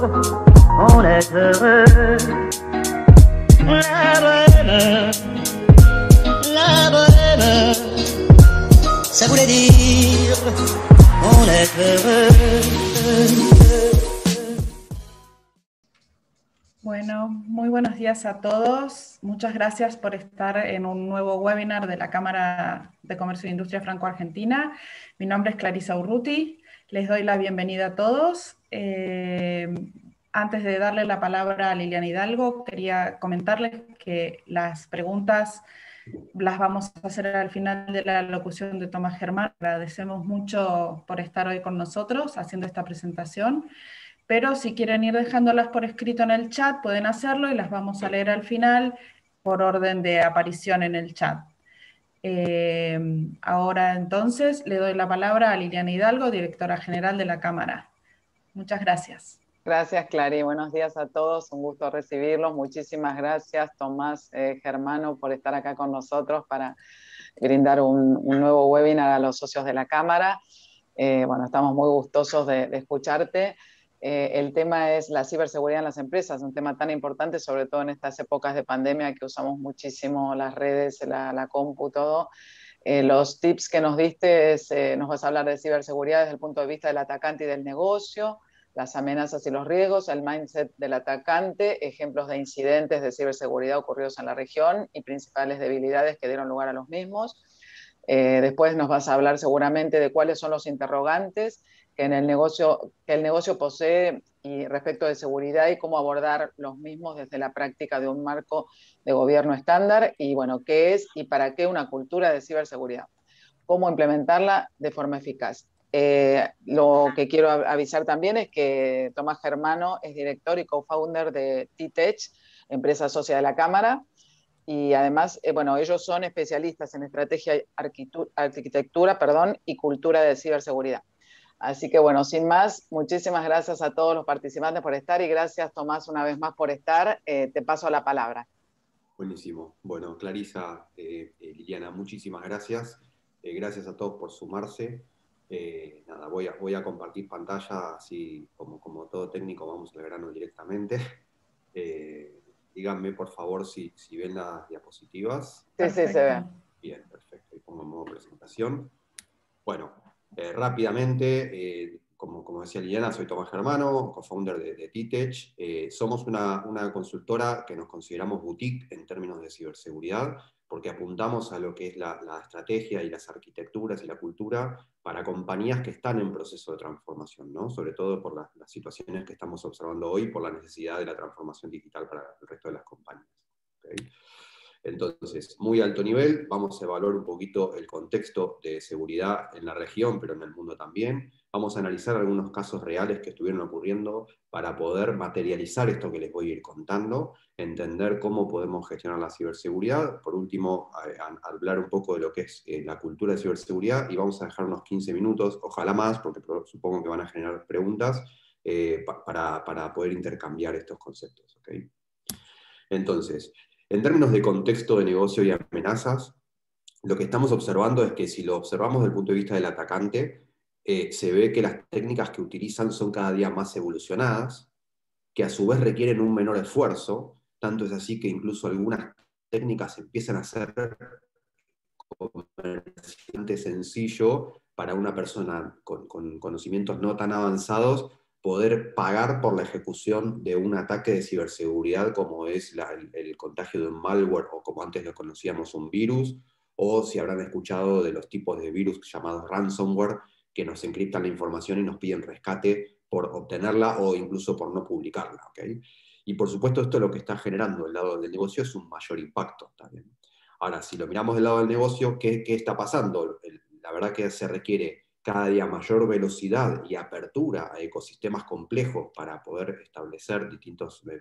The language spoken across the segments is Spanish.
on est heureux. La bohème, ça voulait dire on est heureux. Bueno, muy buenos días a todos. Muchas gracias por estar en un nuevo webinar de la Cámara de Comercio e Industria Franco-Argentina. Mi nombre es Clarisa Urruti. Les doy la bienvenida a todos. Antes de darle la palabra a Liliana Hidalgo, quería comentarles que las preguntas las vamos a hacer al final de la locución de Tomás Germán. Agradecemos mucho por estar hoy con nosotros haciendo esta presentación. Pero si quieren ir dejándolas por escrito en el chat, pueden hacerlo y las vamos a leer al final por orden de aparición en el chat. Ahora entonces le doy la palabra a Liliana Hidalgo, directora general de la Cámara. Muchas gracias. Gracias, Clary. Buenos días a todos. Un gusto recibirlos. Muchísimas gracias, Tomás Germano, por estar acá con nosotros para brindar un nuevo webinar a los socios de la Cámara. Bueno, estamos muy gustosos de escucharte. El tema es la ciberseguridad en las empresas, un tema tan importante, sobre todo en estas épocas de pandemia que usamos muchísimo las redes, la compu, todo. Los tips que nos diste, nos vas a hablar de ciberseguridad desde el punto de vista del atacante y del negocio, las amenazas y los riesgos, el mindset del atacante, ejemplos de incidentes de ciberseguridad ocurridos en la región y principales debilidades que dieron lugar a los mismos. Después nos vas a hablar seguramente de cuáles son los interrogantes que el negocio posee y respecto de seguridad y cómo abordar los mismos desde la práctica de un marco de gobierno estándar y, bueno, qué es y para qué una cultura de ciberseguridad, cómo implementarla de forma eficaz. Lo que quiero avisar también es que Tomás Germano es director y co-founder de T-Tech, empresa socia de la Cámara, y además, bueno, ellos son especialistas en estrategia, arquitectura, y cultura de ciberseguridad. Así que bueno, sin más, muchísimas gracias a todos los participantes por estar y gracias, Tomás, una vez más por estar. Te paso la palabra. Buenísimo. Bueno, Clarisa, Liliana, muchísimas gracias. Gracias a todos por sumarse. Nada, voy a compartir pantalla, así como todo técnico, vamos al grano directamente. Díganme, por favor, si ven las diapositivas. Sí, sí, se ven. Bien, perfecto. Y pongo en modo presentación. Bueno, rápidamente, como decía Liliana, soy Tomás Germano, co-founder de T-Tech. Somos una consultora que nos consideramos boutique en términos de ciberseguridad, porque apuntamos a lo que es la estrategia y las arquitecturas y la cultura para compañías que están en proceso de transformación, ¿no? Sobre todo por las situaciones que estamos observando hoy, por la necesidad de la transformación digital para el resto de las compañías. ¿Okay? Entonces, muy alto nivel, vamos a evaluar un poquito el contexto de seguridad en la región, pero en el mundo también. Vamos a analizar algunos casos reales que estuvieron ocurriendo para poder materializar esto que les voy a ir contando, entender cómo podemos gestionar la ciberseguridad. Por último, hablar un poco de lo que es la cultura de ciberseguridad, y vamos a dejar unos 15 minutos, ojalá más, porque supongo que van a generar preguntas, para poder intercambiar estos conceptos. ¿Okay? Entonces, en términos de contexto de negocio y amenazas, lo que estamos observando es que si lo observamos desde el punto de vista del atacante, se ve que las técnicas que utilizan son cada día más evolucionadas, que a su vez requieren un menor esfuerzo, tanto es así que incluso algunas técnicas empiezan a ser comercialmente sencillo para una persona con conocimientos no tan avanzados poder pagar por la ejecución de un ataque de ciberseguridad como es el contagio de un malware, o como antes lo conocíamos, un virus, o si habrán escuchado de los tipos de virus llamados ransomware, que nos encriptan la información y nos piden rescate por obtenerla o incluso por no publicarla. ¿Okay? Y por supuesto esto lo que está generando del lado del negocio es un mayor impacto también. Ahora, si lo miramos del lado del negocio, ¿qué está pasando? La verdad que se requiere cada día mayor velocidad y apertura a ecosistemas complejos para poder establecer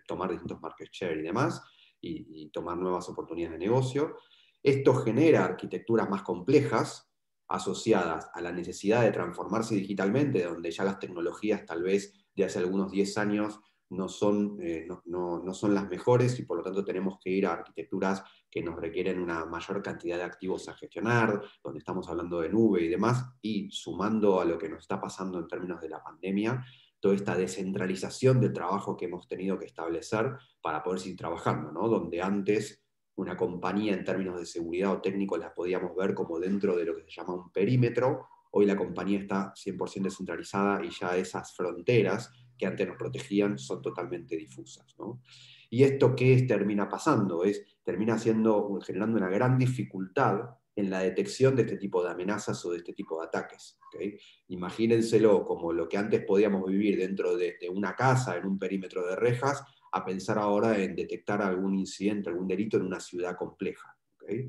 tomar distintos market share y demás, y tomar nuevas oportunidades de negocio. Esto genera arquitecturas más complejas asociadas a la necesidad de transformarse digitalmente, donde ya las tecnologías tal vez de hace algunos 10 años no son las mejores, y por lo tanto tenemos que ir a arquitecturas que nos requieren una mayor cantidad de activos a gestionar, donde estamos hablando de nube y demás, y sumando a lo que nos está pasando en términos de la pandemia, toda esta descentralización del trabajo que hemos tenido que establecer para poder seguir trabajando, ¿no? Donde antes una compañía en términos de seguridad o técnicos la podíamos ver como dentro de lo que se llama un perímetro. Hoy la compañía está 100% descentralizada y ya esas fronteras que antes nos protegían son totalmente difusas, ¿no? ¿Y esto qué termina pasando? Termina generando una gran dificultad en la detección de este tipo de amenazas o de este tipo de ataques. ¿Okay? Imagínenselo como lo que antes podíamos vivir dentro de una casa, en un perímetro de rejas, a pensar ahora en detectar algún incidente, algún delito en una ciudad compleja. ¿Okay?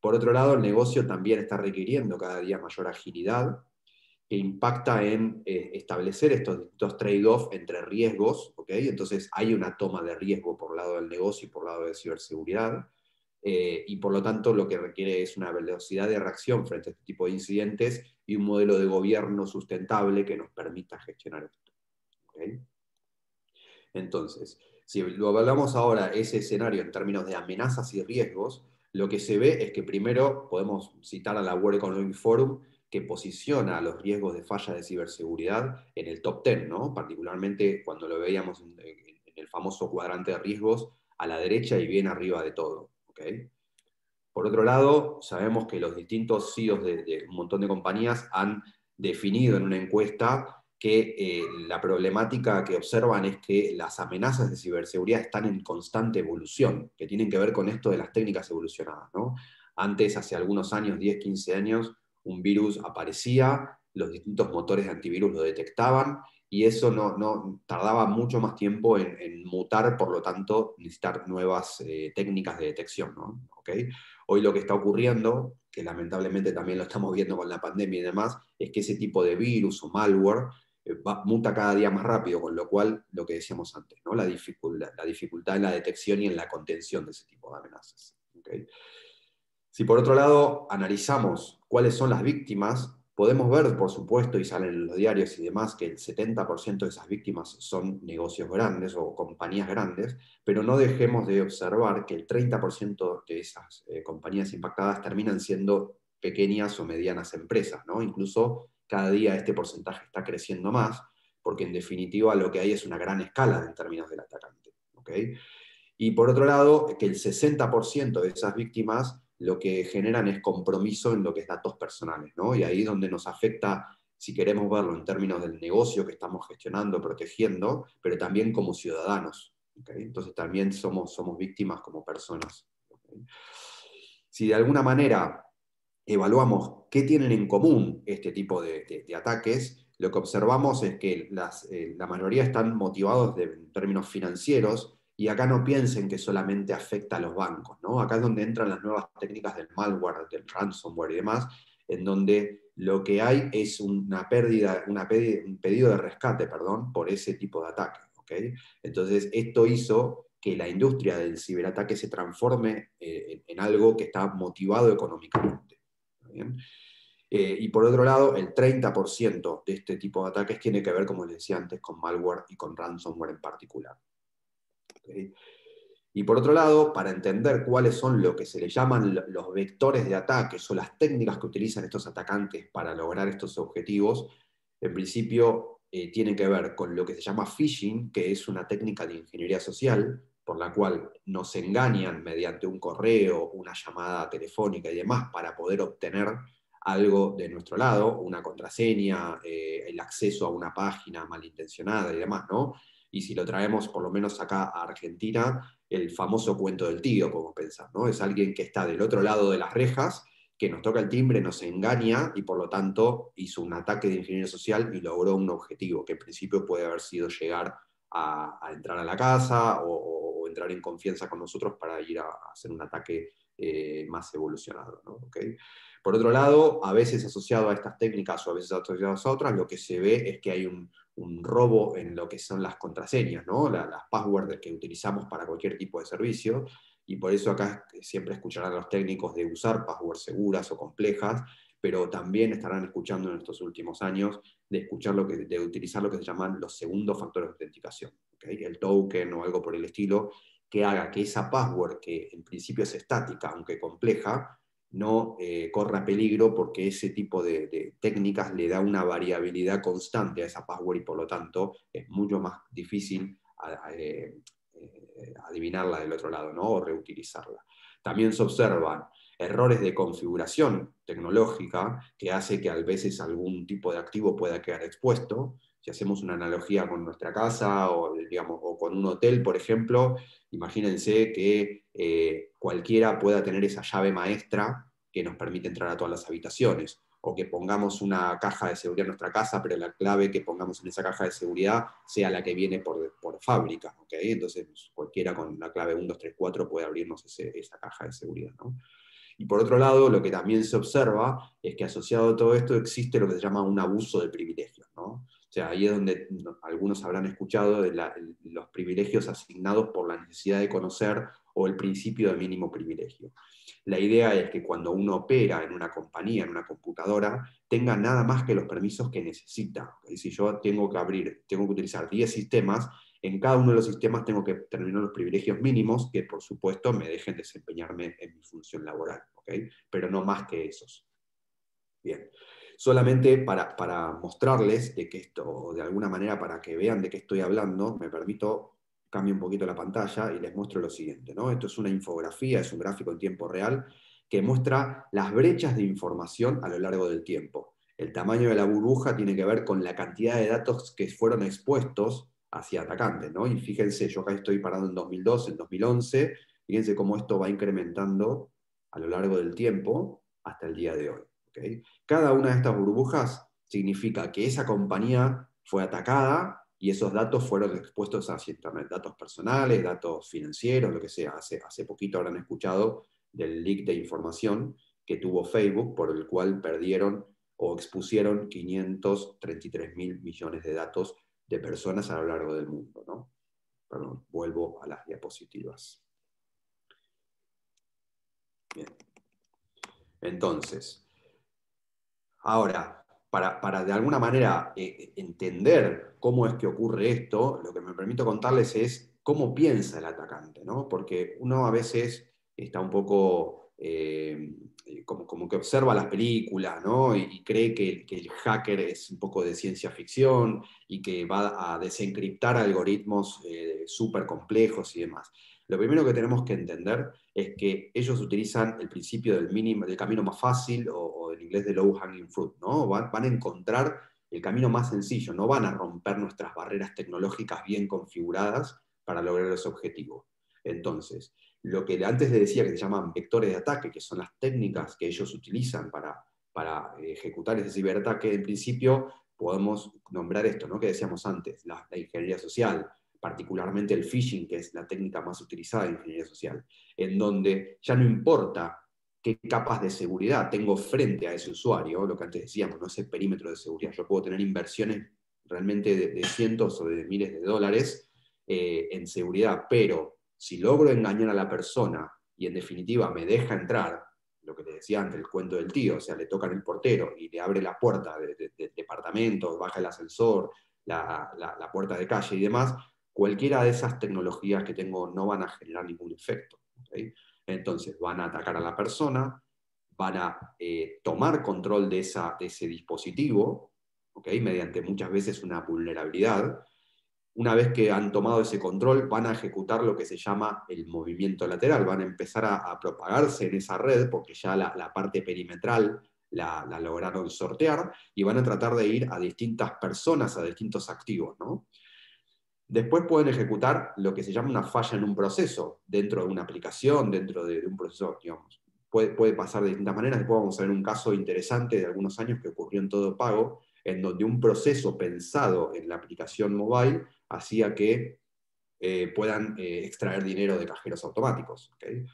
Por otro lado, el negocio también está requiriendo cada día mayor agilidad, que impacta en establecer estos trade-off entre riesgos, ¿okay? Entonces hay una toma de riesgo por lado del negocio y por lado de ciberseguridad, y por lo tanto lo que requiere es una velocidad de reacción frente a este tipo de incidentes y un modelo de gobierno sustentable que nos permita gestionar esto. ¿Okay? Entonces, si lo hablamos ahora, ese escenario en términos de amenazas y riesgos, lo que se ve es que primero podemos citar a la World Economic Forum, que posiciona los riesgos de falla de ciberseguridad en el top 10, ¿no? Particularmente cuando lo veíamos en el famoso cuadrante de riesgos a la derecha y bien arriba de todo. ¿Okay? Por otro lado, sabemos que los distintos CEOs de un montón de compañías han definido en una encuesta que la problemática que observan es que las amenazas de ciberseguridad están en constante evolución, que tienen que ver con esto de las técnicas evolucionadas, ¿no? Antes, hace algunos años, 10, 15 años, un virus aparecía, los distintos motores de antivirus lo detectaban, y eso no tardaba mucho más tiempo en mutar, por lo tanto, necesitar nuevas técnicas de detección, ¿no? ¿Okay? Hoy lo que está ocurriendo, que lamentablemente también lo estamos viendo con la pandemia y demás, es que ese tipo de virus o malware muta cada día más rápido, con lo cual, lo que decíamos antes, ¿no? La dificultad en la detección y en la contención de ese tipo de amenazas. ¿Okay? Si por otro lado analizamos cuáles son las víctimas, podemos ver, por supuesto, y salen en los diarios y demás, que el 70% de esas víctimas son negocios grandes o compañías grandes, pero no dejemos de observar que el 30% de esas compañías impactadas terminan siendo pequeñas o medianas empresas, ¿no? Incluso cada día este porcentaje está creciendo más, porque en definitiva lo que hay es una gran escala en términos del atacante. ¿Okay? Y por otro lado, que el 60% de esas víctimas lo que generan es compromiso en lo que es datos personales, ¿no? Y ahí es donde nos afecta, si queremos verlo en términos del negocio que estamos gestionando, protegiendo, pero también como ciudadanos. ¿Okay? Entonces también somos víctimas como personas. ¿Okay? Si de alguna manera evaluamos qué tienen en común este tipo de ataques, lo que observamos es que la mayoría están motivados en términos financieros, y acá no piensen que solamente afecta a los bancos, ¿no? Acá es donde entran las nuevas técnicas del malware, del ransomware y demás, en donde lo que hay es un pedido de rescate, perdón, por ese tipo de ataque. ¿Okay? Entonces, esto hizo que la industria del ciberataque se transforme en algo que está motivado económicamente. ¿Bien? Y por otro lado, el 30% de este tipo de ataques tiene que ver, como les decía antes, con malware y con ransomware en particular. ¿Okay? Y por otro lado, para entender cuáles son lo que se le llaman los vectores de ataques o las técnicas que utilizan estos atacantes para lograr estos objetivos, en principio tienen que ver con lo que se llama phishing, que es una técnica de ingeniería social, por la cual nos engañan mediante un correo, una llamada telefónica y demás para poder obtener algo de nuestro lado, una contraseña, el acceso a una página malintencionada y demás, ¿no? Y si lo traemos por lo menos acá a Argentina, el famoso cuento del tío, como pensar, ¿no? Es alguien que está del otro lado de las rejas, que nos toca el timbre, nos engaña y por lo tanto hizo un ataque de ingeniería social y logró un objetivo, que en principio puede haber sido llegar a entrar a la casa o entrar en confianza con nosotros para ir a hacer un ataque más evolucionado, ¿no? ¿Okay? Por otro lado, a veces asociado a estas técnicas o a veces asociado a otras, lo que se ve es que hay un robo en lo que son las contraseñas, ¿no? Las passwords que utilizamos para cualquier tipo de servicio, y por eso acá siempre escucharán a los técnicos de usar passwords seguras o complejas, pero también estarán escuchando en estos últimos años de utilizar lo que se llaman los segundos factores de autenticación, ¿okay? El token o algo por el estilo, que haga que esa password, que en principio es estática, aunque compleja, no corra peligro, porque ese tipo de técnicas le da una variabilidad constante a esa password y por lo tanto es mucho más difícil adivinarla del otro lado, ¿no? O reutilizarla. También se observan errores de configuración tecnológica que hace que a veces algún tipo de activo pueda quedar expuesto. Si hacemos una analogía con nuestra casa o, digamos, o con un hotel, por ejemplo, imagínense que cualquiera pueda tener esa llave maestra que nos permite entrar a todas las habitaciones, o que pongamos una caja de seguridad en nuestra casa, pero la clave que pongamos en esa caja de seguridad sea la que viene por fábrica, ¿okay? Entonces cualquiera con la clave 1, 2, 3, 4 puede abrirnos esa caja de seguridad, ¿no? Y por otro lado, lo que también se observa es que asociado a todo esto existe lo que se llama un abuso de privilegios, ¿no? O sea, ahí es donde algunos habrán escuchado de los privilegios asignados por la necesidad de conocer o el principio de mínimo privilegio. La idea es que cuando uno opera en una compañía, en una computadora, tenga nada más que los permisos que necesita. ¿Okay? Si yo tengo que utilizar 10 sistemas, en cada uno de los sistemas tengo que terminar los privilegios mínimos que, por supuesto, me dejen desempeñarme en mi función laboral, ¿okay? Pero no más que esos. Bien. Solamente para mostrarles de que esto, de alguna manera, para que vean de qué estoy hablando, me permito cambio un poquito la pantalla y les muestro lo siguiente, ¿no? Esto es una infografía, es un gráfico en tiempo real que muestra las brechas de información a lo largo del tiempo. El tamaño de la burbuja tiene que ver con la cantidad de datos que fueron expuestos hacia atacantes, ¿no? Y fíjense, yo acá estoy parado en 2012, en 2011, fíjense cómo esto va incrementando a lo largo del tiempo hasta el día de hoy. ¿Okay? Cada una de estas burbujas significa que esa compañía fue atacada y esos datos fueron expuestos hacia Internet, datos personales, datos financieros, lo que sea. Hace poquito habrán escuchado del leak de información que tuvo Facebook, por el cual perdieron o expusieron 533.000 millones de datos de personas a lo largo del mundo, ¿no? Perdón, vuelvo a las diapositivas. Bien. Entonces, ahora, para de alguna manera entender cómo es que ocurre esto, lo que me permito contarles es cómo piensa el atacante, ¿no? Porque uno a veces está un poco como que observa las películas, ¿no? Y cree que el hacker es un poco de ciencia ficción y que va a desencriptar algoritmos súper complejos y demás. Lo primero que tenemos que entender es que ellos utilizan el principio del camino más fácil, o en inglés de low hanging fruit, ¿no? Van a encontrar el camino más sencillo, no van a romper nuestras barreras tecnológicas bien configuradas para lograr ese objetivo. Entonces, lo que antes les decía que se llaman vectores de ataque, que son las técnicas que ellos utilizan para ejecutar ese ciberataque, en principio podemos nombrar esto, ¿no? Que decíamos antes, la ingeniería social, particularmente el phishing, que es la técnica más utilizada en ingeniería social, en donde ya no importa qué capas de seguridad tengo frente a ese usuario, lo que antes decíamos, ¿no? Ese perímetro de seguridad. Yo puedo tener inversiones realmente de cientos o de miles de dólares en seguridad, pero si logro engañar a la persona y en definitiva me deja entrar, lo que te decía antes, el cuento del tío, o sea, le tocan el portero y le abre la puerta del departamento, baja el ascensor, la puerta de calle y demás, cualquiera de esas tecnologías que tengo no van a generar ningún efecto. ¿Okay? Entonces van a atacar a la persona, van a tomar control de ese dispositivo, ¿okay? Mediante muchas veces una vulnerabilidad. Una vez que han tomado ese control, van a ejecutar lo que se llama el movimiento lateral, van a empezar a propagarse en esa red, porque ya la parte perimetral la lograron sortear, y van a tratar de ir a distintas personas, a distintos activos, ¿no? Después pueden ejecutar lo que se llama una falla en un proceso, dentro de una aplicación, dentro de un proceso, digamos. Puede pasar de distintas maneras. Después vamos a ver un caso interesante de algunos años que ocurrió en Todo Pago, en donde un proceso pensado en la aplicación mobile hacía que puedan extraer dinero de cajeros automáticos. ¿Okay?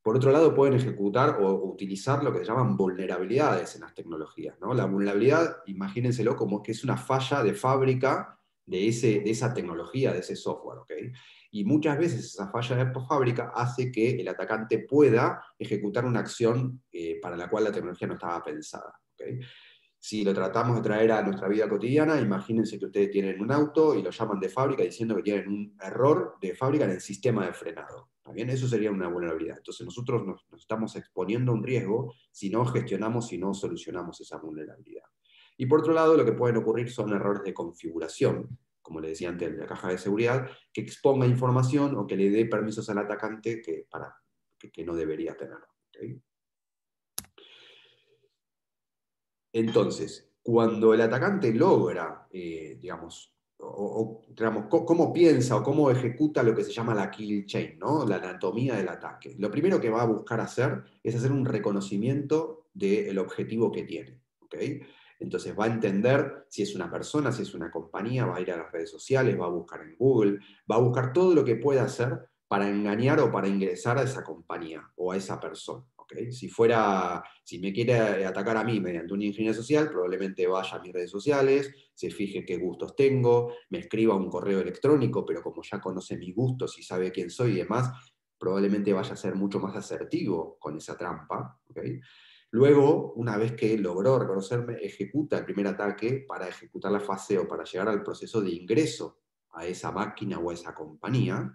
Por otro lado, pueden ejecutar o utilizar lo que se llaman vulnerabilidades en las tecnologías, ¿no? La vulnerabilidad, imagínenselo como que es una falla de fábrica de esa tecnología, de ese software. ¿Okay? Y muchas veces esa falla de fábrica hace que el atacante pueda ejecutar una acción para la cual la tecnología no estaba pensada. ¿Okay? Si lo tratamos de traer a nuestra vida cotidiana, imagínense que ustedes tienen un auto y lo llaman de fábrica diciendo que tienen un error de fábrica en el sistema de frenado. ¿Está bien? Eso sería una vulnerabilidad. Entonces nosotros nos estamos exponiendo a un riesgo si no gestionamos, si no solucionamos esa vulnerabilidad. Y por otro lado, lo que pueden ocurrir son errores de configuración, como le decía antes, de la caja de seguridad, que exponga información o que le dé permisos al atacante que no debería tener. ¿Okay? Entonces, cuando el atacante logra, digamos, cómo piensa o cómo ejecuta lo que se llama la kill chain, ¿no? La anatomía del ataque. Lo primero que va a buscar hacer es hacer un reconocimiento del objetivo que tiene. ¿Okay? Entonces va a entender si es una persona, si es una compañía, va a ir a las redes sociales, va a buscar en Google, va a buscar todo lo que pueda hacer para engañar o para ingresar a esa compañía o a esa persona. ¿Okay? Si me quiere atacar a mí mediante una ingeniería social, probablemente vaya a mis redes sociales, se fije qué gustos tengo, me escriba un correo electrónico, pero como ya conoce mis gustos y sabe quién soy y demás, probablemente vaya a ser mucho más asertivo con esa trampa. ¿Okay? Luego, una vez que logró reconocerme, ejecuta el primer ataque para ejecutar la fase o para llegar al proceso de ingreso a esa máquina o a esa compañía.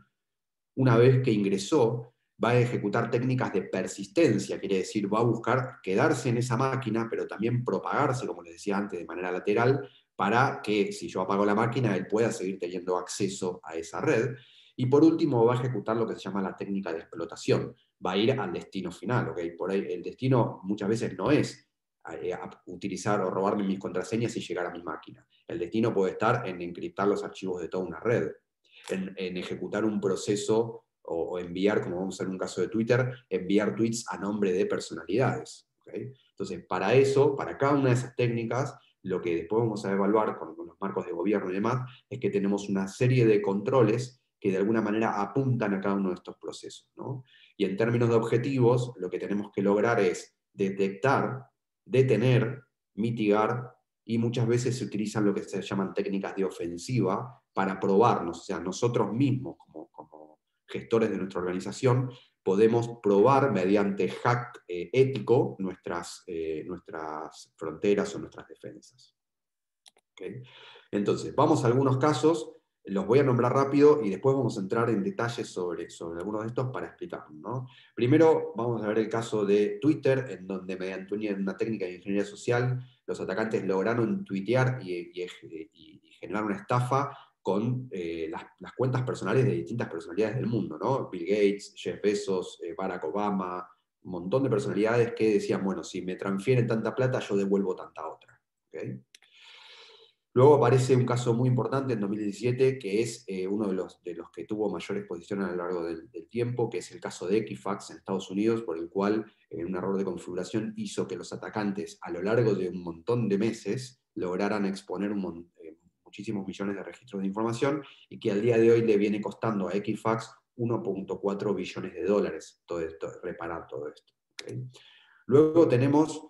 Una vez que ingresó, va a ejecutar técnicas de persistencia, quiere decir, va a buscar quedarse en esa máquina, pero también propagarse, como les decía antes, de manera lateral, para que si yo apago la máquina, él pueda seguir teniendo acceso a esa red. Y por último, va a ejecutar lo que se llama la técnica de explotación. Va a ir al destino final. ¿Okay? Por ahí el destino muchas veces no es utilizar o robarme mis contraseñas y llegar a mi máquina. El destino puede estar en encriptar los archivos de toda una red, en ejecutar un proceso o enviar, como vamos a hacer en un caso de Twitter, enviar tweets a nombre de personalidades. ¿Okay? Entonces, para eso, para cada una de esas técnicas, lo que después vamos a evaluar con los marcos de gobierno y demás, es que tenemos una serie de controles que de alguna manera apuntan a cada uno de estos procesos, ¿no? Y en términos de objetivos, lo que tenemos que lograr es detectar, detener, mitigar, y muchas veces se utilizan lo que se llaman técnicas de ofensiva para probarnos, o sea, nosotros mismos como gestores de nuestra organización podemos probar mediante hack ético nuestras fronteras o nuestras defensas. ¿Okay? Entonces, vamos a algunos casos, los voy a nombrar rápido y después vamos a entrar en detalles sobre algunos de estos para explicarlos, ¿no? Primero vamos a ver el caso de Twitter, en donde mediante una técnica de ingeniería social, los atacantes lograron tuitear y generar una estafa con las cuentas personales de distintas personalidades del mundo, ¿no? Bill Gates, Jeff Bezos, Barack Obama, un montón de personalidades que decían, bueno, si me transfieren tanta plata, yo devuelvo tanta otra. ¿Okay? Luego aparece un caso muy importante en 2017, que es uno de los que tuvo mayor exposición a lo largo del tiempo, que es el caso de Equifax en Estados Unidos, por el cual un error de configuración hizo que los atacantes a lo largo de un montón de meses lograran exponer muchísimos millones de registros de información, y que al día de hoy le viene costando a Equifax 1.4 billones de dólares reparar todo esto. ¿Okay? Luego tenemos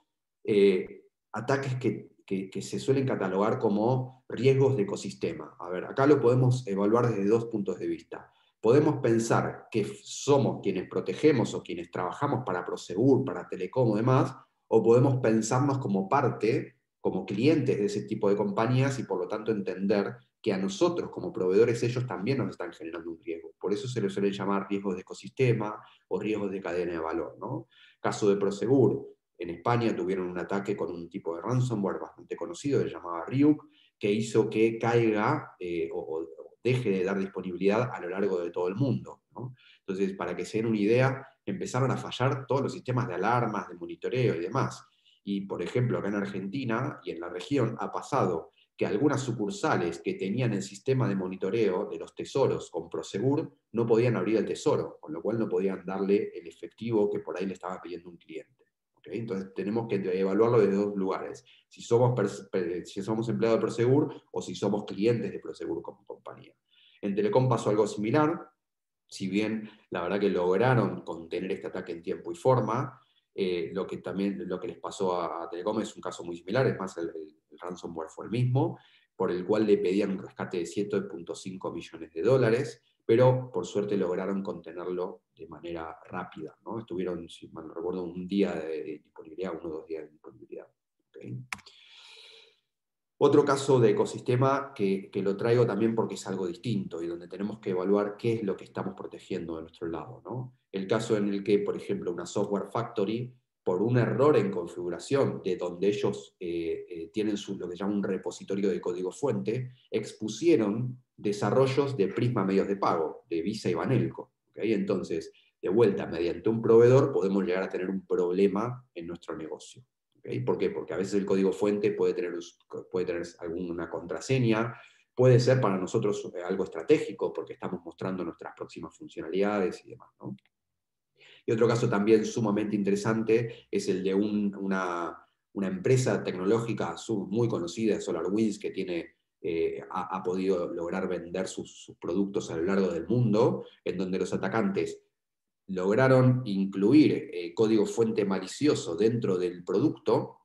ataques que se suelen catalogar como riesgos de ecosistema. A ver, acá lo podemos evaluar desde dos puntos de vista. Podemos pensar que somos quienes protegemos o quienes trabajamos para Prosegur, para Telecom o demás, o podemos pensarnos como parte, como clientes de ese tipo de compañías, y por lo tanto entender que a nosotros como proveedores ellos también nos están generando un riesgo. Por eso se les suele llamar riesgos de ecosistema o riesgos de cadena de valor, ¿no? Caso de Prosegur. En España tuvieron un ataque con un tipo de ransomware bastante conocido, que se llamaba Ryuk, que hizo que caiga o deje de dar disponibilidad a lo largo de todo el mundo, ¿no? Entonces, para que se den una idea, empezaron a fallar todos los sistemas de alarmas, de monitoreo y demás. Y, por ejemplo, acá en Argentina y en la región ha pasado que algunas sucursales que tenían el sistema de monitoreo de los tesoros con Prosegur no podían abrir el tesoro, con lo cual no podían darle el efectivo que por ahí le estaba pidiendo un cliente. ¿Okay? Entonces tenemos que evaluarlo desde dos lugares, si somos empleados de Prosegur o si somos clientes de Prosegur como compañía. En Telecom pasó algo similar, si bien la verdad que lograron contener este ataque en tiempo y forma, lo que les pasó a Telecom es un caso muy similar, es más, el ransomware fue el mismo, por el cual le pedían un rescate de 7.5 millones de dólares, pero por suerte lograron contenerlo de manera rápida, ¿no? Estuvieron, si mal no recuerdo, un día de disponibilidad, 1 o 2 días de disponibilidad. ¿Okay? Otro caso de ecosistema que lo traigo también porque es algo distinto y donde tenemos que evaluar qué es lo que estamos protegiendo de nuestro lado, ¿no? El caso en el que, por ejemplo, una software factory, por un error en configuración de donde ellos tienen lo que llaman un repositorio de código fuente, expusieron desarrollos de Prisma Medios de Pago, de Visa y Banelco. ¿Okay? Entonces, de vuelta, mediante un proveedor podemos llegar a tener un problema en nuestro negocio. ¿Okay? ¿Por qué? Porque a veces el código fuente puede tener alguna contraseña, puede ser para nosotros algo estratégico, porque estamos mostrando nuestras próximas funcionalidades y demás, ¿no? Y otro caso también sumamente interesante es el de una empresa tecnológica muy conocida, SolarWinds, que ha podido lograr vender sus productos a lo largo del mundo, en donde los atacantes lograron incluir código fuente malicioso dentro del producto,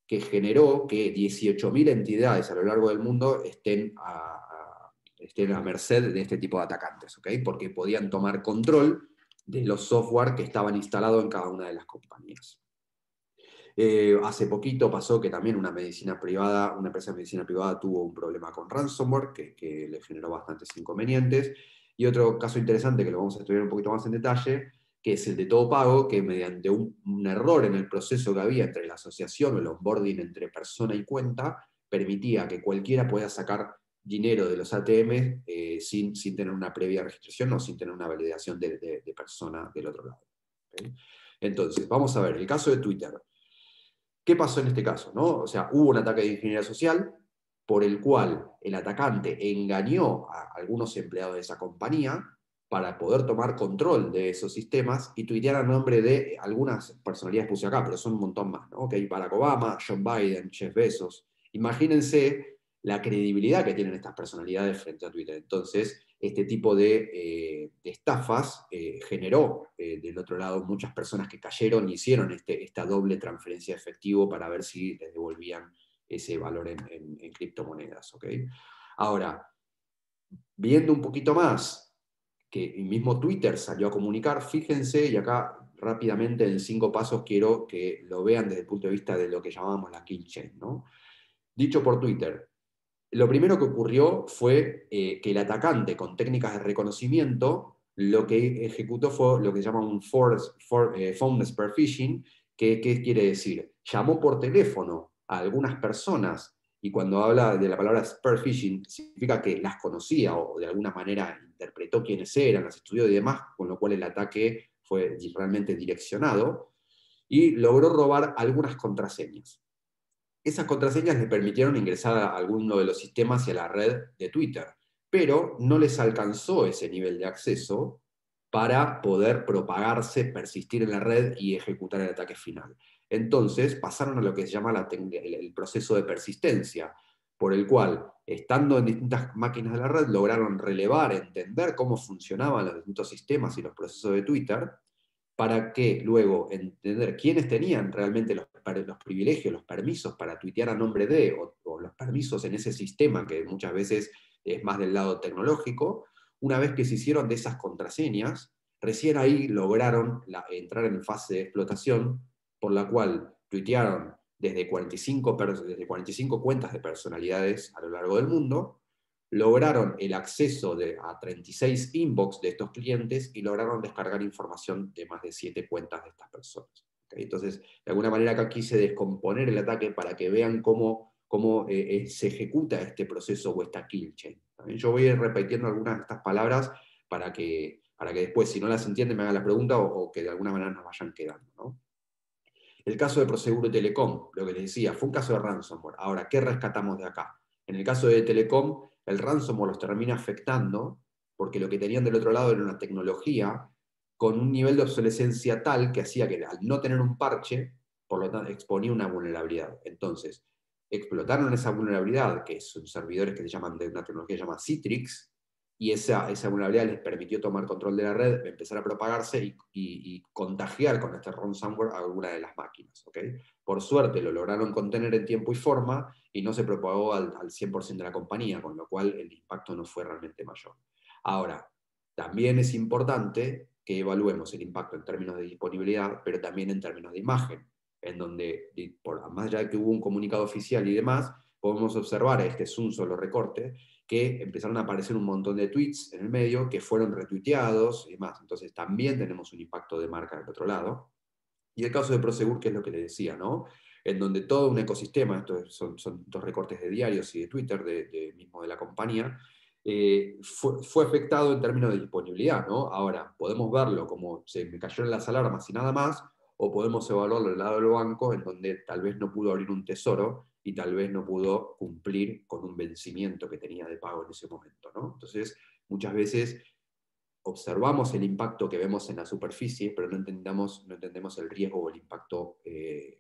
que generó que 18.000 entidades a lo largo del mundo estén a merced de este tipo de atacantes, ¿okay? Porque podían tomar control de los software que estaban instalados en cada una de las compañías. Hace poquito pasó que también una empresa de medicina privada tuvo un problema con ransomware que le generó bastantes inconvenientes. Y otro caso interesante que lo vamos a estudiar un poquito más en detalle, que es el de Todo Pago, que mediante un error en el proceso que había entre la asociación o el onboarding entre persona y cuenta, permitía que cualquiera pueda sacar dinero de los ATM sin tener una previa registración o sin tener una validación de persona del otro lado. ¿Okay? Entonces, vamos a ver, el caso de Twitter. ¿Qué pasó en este caso? ¿No? O sea, hubo un ataque de ingeniería social por el cual el atacante engañó a algunos empleados de esa compañía para poder tomar control de esos sistemas y tuitear a nombre de algunas personalidades, puse acá, pero son un montón más, ¿no? Okay, Barack Obama, John Biden, Jeff Bezos. Imagínense la credibilidad que tienen estas personalidades frente a Twitter. Entonces, este tipo de estafas generó del otro lado muchas personas que cayeron y hicieron esta doble transferencia de efectivo para ver si les devolvían ese valor en criptomonedas. ¿Okay? Ahora, viendo un poquito más, que el mismo Twitter salió a comunicar, fíjense, y acá rápidamente en 5 pasos quiero que lo vean desde el punto de vista de lo que llamamos la kill chain, ¿no? Dicho por Twitter, lo primero que ocurrió fue que el atacante, con técnicas de reconocimiento, lo que ejecutó fue lo que se llama un phone spear phishing, que ¿qué quiere decir? Llamó por teléfono a algunas personas, y cuando habla de la palabra spear phishing, significa que las conocía o de alguna manera interpretó quiénes eran, las estudió y demás, con lo cual el ataque fue realmente direccionado, y logró robar algunas contraseñas. Esas contraseñas les permitieron ingresar a alguno de los sistemas y a la red de Twitter, pero no les alcanzó ese nivel de acceso para poder propagarse, persistir en la red y ejecutar el ataque final. Entonces pasaron a lo que se llama el proceso de persistencia, por el cual, estando en distintas máquinas de la red, lograron relevar, entender cómo funcionaban los distintos sistemas y los procesos de Twitter, para que luego entender quiénes tenían realmente los privilegios, los permisos para tuitear a nombre de, o los permisos en ese sistema, que muchas veces es más del lado tecnológico. Una vez que se hicieron de esas contraseñas, recién ahí lograron entrar en fase de explotación, por la cual tuitearon desde 45 cuentas de personalidades a lo largo del mundo, lograron el acceso a 36 inbox de estos clientes y lograron descargar información de más de 7 cuentas de estas personas. ¿Okay? Entonces, de alguna manera acá quise descomponer el ataque para que vean cómo se ejecuta este proceso o esta kill chain. ¿También? Yo voy a ir repitiendo algunas de estas palabras para que después, si no las entienden, me hagan la pregunta o que de alguna manera nos vayan quedando, ¿no? El caso de Prosegur Telecom, lo que les decía, fue un caso de ransomware. Ahora, ¿qué rescatamos de acá? En el caso de Telecom, el ransomware los termina afectando porque lo que tenían del otro lado era una tecnología con un nivel de obsolescencia tal que hacía que al no tener un parche, por lo tanto, exponía una vulnerabilidad. Entonces, explotaron esa vulnerabilidad, que son servidores que se llaman de una tecnología llamada Citrix, y esa vulnerabilidad les permitió tomar control de la red, empezar a propagarse y contagiar con este ransomware a alguna de las máquinas. ¿Okay? Por suerte lo lograron contener en tiempo y forma y no se propagó al 100% de la compañía, con lo cual el impacto no fue realmente mayor. Ahora, también es importante que evaluemos el impacto en términos de disponibilidad, pero también en términos de imagen, en donde, más allá de que hubo un comunicado oficial y demás, podemos observar, este es un solo recorte, que empezaron a aparecer un montón de tweets en el medio que fueron retuiteados y demás. Entonces también tenemos un impacto de marca del otro lado. Y el caso de Prosegur, que es lo que le decía, ¿no? En donde todo un ecosistema, estos son dos recortes de diarios y de Twitter mismo de la compañía, fue afectado en términos de disponibilidad, ¿no? Ahora, podemos verlo como se me cayeron las alarmas y nada más, o podemos evaluarlo del lado del banco, en donde tal vez no pudo abrir un tesoro y tal vez no pudo cumplir con un vencimiento que tenía de pago en ese momento, ¿no? Entonces, muchas veces observamos el impacto que vemos en la superficie, pero no entendemos el riesgo o el impacto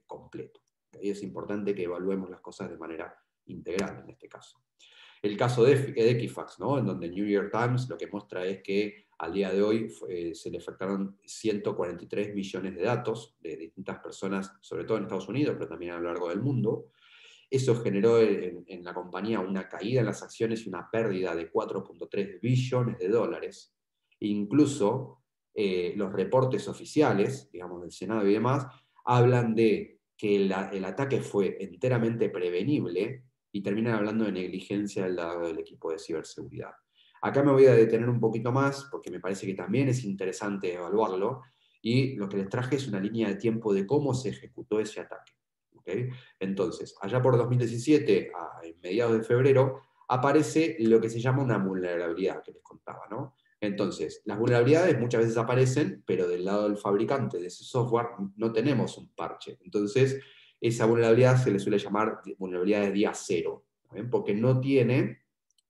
completo. Y es importante que evaluemos las cosas de manera integral en este caso. El caso de Equifax, ¿no? En donde el New York Times lo que muestra es que al día de hoy se le afectaron 143 millones de datos de distintas personas, sobre todo en Estados Unidos, pero también a lo largo del mundo. Eso generó en la compañía una caída en las acciones y una pérdida de 4.3 billones de dólares. Incluso los reportes oficiales, digamos, del Senado y demás, hablan de que el ataque fue enteramente prevenible y terminan hablando de negligencia del lado del equipo de ciberseguridad. Acá me voy a detener un poquito más, porque me parece que también es interesante evaluarlo, y lo que les traje es una línea de tiempo de cómo se ejecutó ese ataque. ¿Okay? Entonces, allá por 2017, en mediados de febrero, aparece lo que se llama una vulnerabilidad, que les contaba, ¿no? Entonces, las vulnerabilidades muchas veces aparecen, pero del lado del fabricante de ese software no tenemos un parche. Entonces, esa vulnerabilidad se le suele llamar vulnerabilidad de día cero, ¿bien? Porque no tiene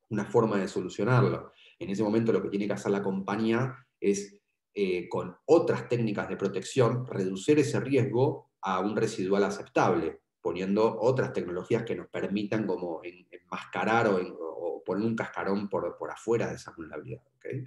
una forma de solucionarlo. En ese momento lo que tiene que hacer la compañía es, con otras técnicas de protección, reducir ese riesgo a un residual aceptable, poniendo otras tecnologías que nos permitan como enmascarar o poner un cascarón por afuera de esa vulnerabilidad. ¿Okay?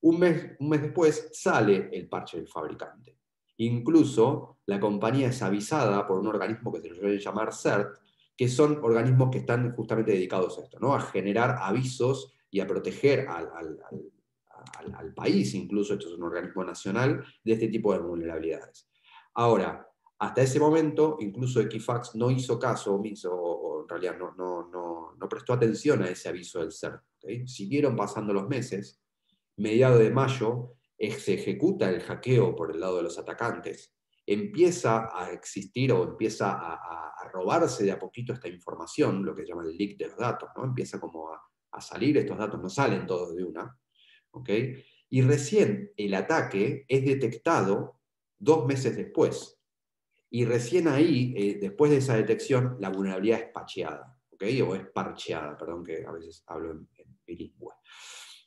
Un mes después sale el parche del fabricante. Incluso la compañía es avisada por un organismo que se suele llamar CERT, que son organismos que están justamente dedicados a esto, ¿no? A generar avisos y a proteger al país, incluso esto es un organismo nacional, de este tipo de vulnerabilidades. Ahora, hasta ese momento, incluso Equifax no hizo caso o en realidad no prestó atención a ese aviso del CERT. ¿Okay? Siguieron pasando los meses. Mediados de mayo se ejecuta el hackeo por el lado de los atacantes, empieza a existir o empieza a robarse de a poquito esta información, lo que se llama el leak de los datos, ¿no? Empieza como a salir, estos datos no salen todos de una, ¿okay? Y recién el ataque es detectado 2 meses después, y recién ahí, después de esa detección, la vulnerabilidad es patcheada, ¿okay? O es parcheada, perdón que a veces hablo en bilingüe.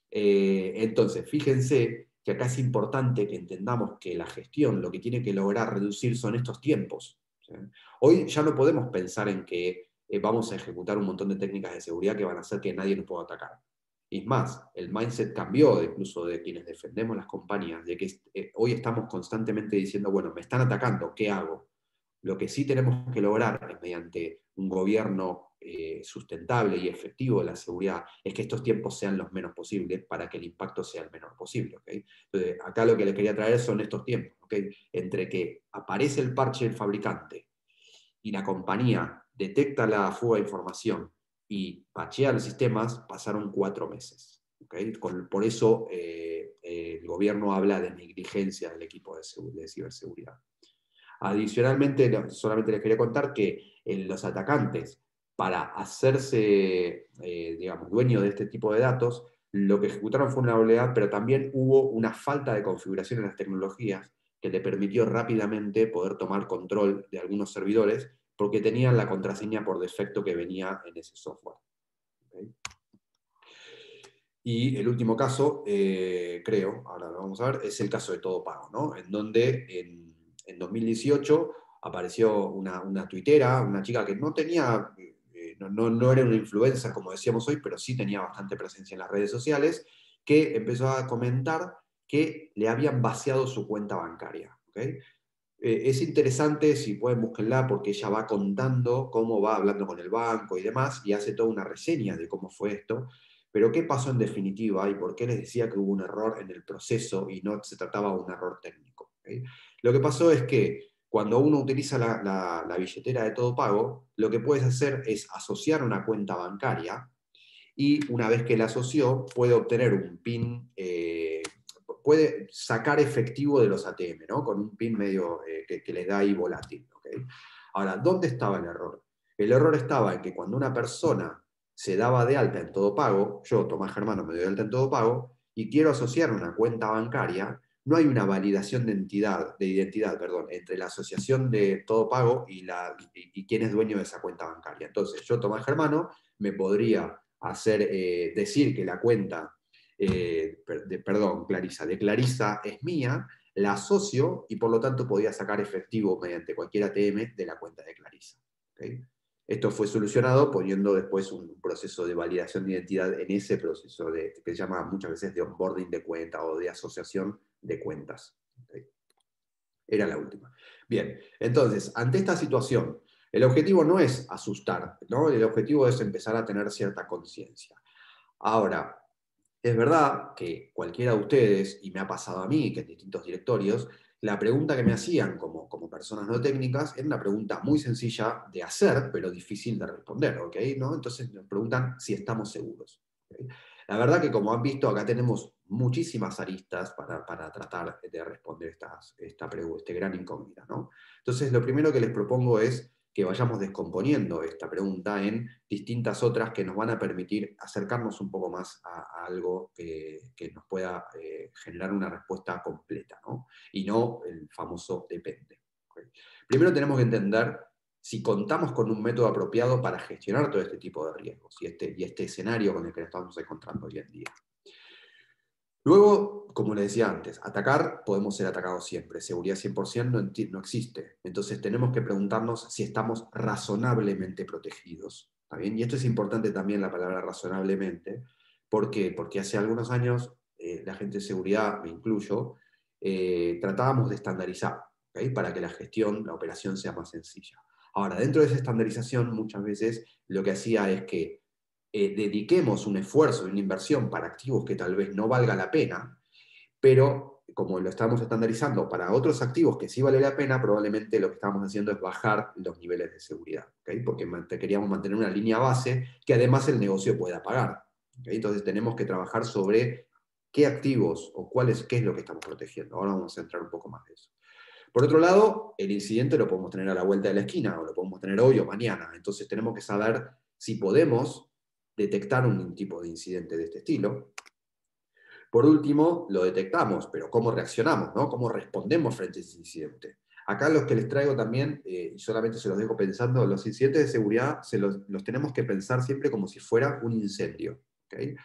Entonces, fíjense que acá es importante que entendamos que la gestión lo que tiene que lograr reducir son estos tiempos. ¿Sí? Hoy ya no podemos pensar en que vamos a ejecutar un montón de técnicas de seguridad que van a hacer que nadie nos pueda atacar. Y es más, el mindset cambió incluso de quienes defendemos las compañías, de que hoy estamos constantemente diciendo, bueno, me están atacando, ¿qué hago? Lo que sí tenemos que lograr es, mediante un gobierno sustentable y efectivo de la seguridad, es que estos tiempos sean los menos posibles para que el impacto sea el menor posible. ¿Okay? Entonces, acá lo que les quería traer son estos tiempos. ¿Okay? Entre que aparece el parche del fabricante y la compañía detecta la fuga de información y pachea los sistemas, pasaron 4 meses. ¿Okay? Por eso el gobierno habla de negligencia del equipo de ciberseguridad. Adicionalmente, solamente les quería contar que los atacantes, para hacerse, digamos, dueños de este tipo de datos, lo que ejecutaron fue una vulnerabilidad, pero también hubo una falta de configuración en las tecnologías que le permitió rápidamente poder tomar control de algunos servidores porque tenían la contraseña por defecto que venía en ese software. ¿Okay? Y el último caso, creo, ahora lo vamos a ver, es el caso de Todo Pago, ¿no? En donde en 2018 apareció una tuitera, una chica que no tenía, no era una influencer como decíamos hoy, pero sí tenía bastante presencia en las redes sociales, que empezó a comentar que le habían vaciado su cuenta bancaria. ¿Okay? Es interesante, si pueden búsquenla, porque ella va contando cómo va hablando con el banco y demás, y hace toda una reseña de cómo fue esto. Pero ¿qué pasó en definitiva y por qué les decía que hubo un error en el proceso y no se trataba de un error técnico? ¿Okay? Lo que pasó es que cuando uno utiliza la billetera de todo pago, lo que puedes hacer es asociar una cuenta bancaria y una vez que la asoció, puede obtener un PIN, puede sacar efectivo de los ATM, ¿no? Con un PIN medio que les da ahí volátil. ¿Okay? Ahora, ¿dónde estaba el error? El error estaba en que cuando una persona se daba de alta en todo pago, yo, Tomás Germano, me doy de alta en todo pago, y quiero asociar una cuenta bancaria, no hay una validación de identidad, entre la asociación de todo pago y quién es dueño de esa cuenta bancaria. Entonces, yo, Tomás Germano, me podría decir que la cuenta, Clarisa, de Clarisa es mía, la asocio y por lo tanto podía sacar efectivo mediante cualquier ATM de la cuenta de Clarisa. ¿Okay? Esto fue solucionado poniendo después un proceso de validación de identidad en ese proceso que se llama muchas veces de onboarding de cuenta o de asociación de cuentas. ¿Okay? Era la última. Bien, entonces, ante esta situación, el objetivo no es asustar, ¿no? El objetivo es empezar a tener cierta conciencia. Ahora, es verdad que cualquiera de ustedes, y me ha pasado a mí, que en distintos directorios, la pregunta que me hacían como personas no técnicas era una pregunta muy sencilla de hacer, pero difícil de responder, ¿ok? ¿No? Entonces nos preguntan si estamos seguros. ¿Okay? La verdad que como han visto, acá tenemos muchísimas aristas para tratar de responder este gran incógnita, ¿no? Entonces lo primero que les propongo es que vayamos descomponiendo esta pregunta en distintas otras que nos van a permitir acercarnos un poco más a algo que nos pueda generar una respuesta completa, ¿no? Y no el famoso depende. ¿Okay? Primero tenemos que entender si contamos con un método apropiado para gestionar todo este tipo de riesgos y este escenario con el que nos estamos encontrando hoy en día. Luego, como les decía antes, atacar, podemos ser atacados siempre, seguridad 100% no existe. Entonces tenemos que preguntarnos si estamos razonablemente protegidos. ¿Está bien? Y esto es importante también, la palabra razonablemente. ¿Por qué? Porque hace algunos años, la gente de seguridad, me incluyo, tratábamos de estandarizar, ¿okay? Para que la gestión, la operación sea más sencilla. Ahora, dentro de esa estandarización, muchas veces lo que hacía es que dediquemos un esfuerzo y una inversión para activos que tal vez no valga la pena, pero como lo estamos estandarizando para otros activos que sí vale la pena, probablemente lo que estamos haciendo es bajar los niveles de seguridad, ¿okay? Porque queríamos mantener una línea base que además el negocio pueda pagar. ¿Okay? Entonces tenemos que trabajar sobre qué activos o qué es lo que estamos protegiendo. Ahora vamos a entrar un poco más de eso. Por otro lado, el incidente lo podemos tener a la vuelta de la esquina, o lo podemos tener hoy o mañana. Entonces tenemos que saber si podemos detectar un tipo de incidente de este estilo. Por último, lo detectamos, pero ¿cómo reaccionamos? ¿No? ¿Cómo respondemos frente a ese incidente? Acá los que les traigo también, y solamente se los dejo pensando, los incidentes de seguridad los tenemos que pensar siempre como si fuera un incendio. ¿Okay?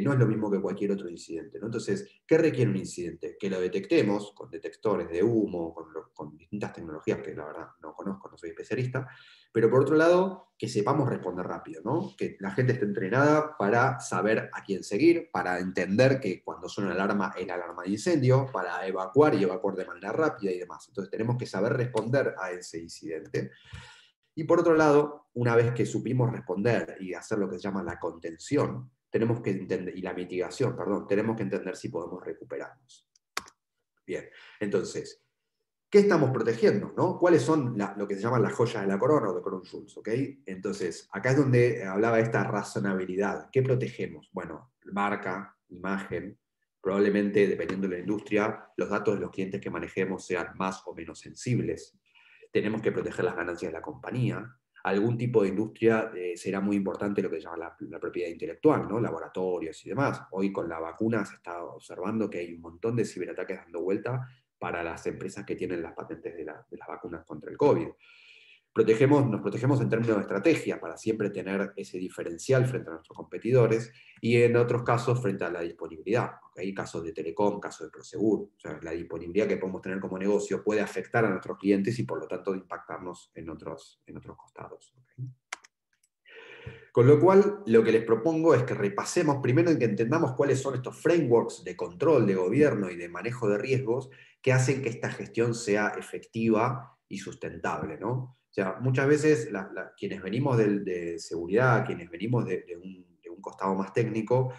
No es lo mismo que cualquier otro incidente, ¿no? Entonces, ¿qué requiere un incidente? Que lo detectemos con detectores de humo, con distintas tecnologías que la verdad no conozco, no soy especialista, pero por otro lado, que sepamos responder rápido, ¿no? Que la gente esté entrenada para saber a quién seguir, para entender que cuando suena la alarma es la alarma de incendio, para evacuar y evacuar de manera rápida y demás. Entonces tenemos que saber responder a ese incidente. Y por otro lado, una vez que supimos responder y hacer lo que se llama la contención, tenemos que entender, y la mitigación, perdón, tenemos que entender si podemos recuperarnos. Bien, entonces, ¿qué estamos protegiendo? ¿No? ¿Cuáles son lo que se llaman las joyas de la corona o de Crown Jewels? ¿Okay? Entonces, acá es donde hablaba de esta razonabilidad. ¿Qué protegemos? Bueno, marca, imagen, probablemente, dependiendo de la industria, los datos de los clientes que manejemos sean más o menos sensibles. Tenemos que proteger las ganancias de la compañía. Algún tipo de industria será muy importante lo que se llama la propiedad intelectual, ¿no? Laboratorios y demás. Hoy con la vacuna se está observando que hay un montón de ciberataques dando vuelta para las empresas que tienen las patentes de las vacunas contra el COVID. Nos protegemos en términos de estrategia para siempre tener ese diferencial frente a nuestros competidores y en otros casos frente a la disponibilidad. ¿Okay? Casos de Telecom, casos de Prosegur. O sea, la disponibilidad que podemos tener como negocio puede afectar a nuestros clientes y por lo tanto impactarnos en otros costados. ¿Okay? Con lo cual, lo que les propongo es que repasemos, primero que entendamos cuáles son estos frameworks de control, de gobierno y de manejo de riesgos que hacen que esta gestión sea efectiva y sustentable, ¿no? O sea, muchas veces quienes venimos de seguridad, quienes venimos de un costado más técnico,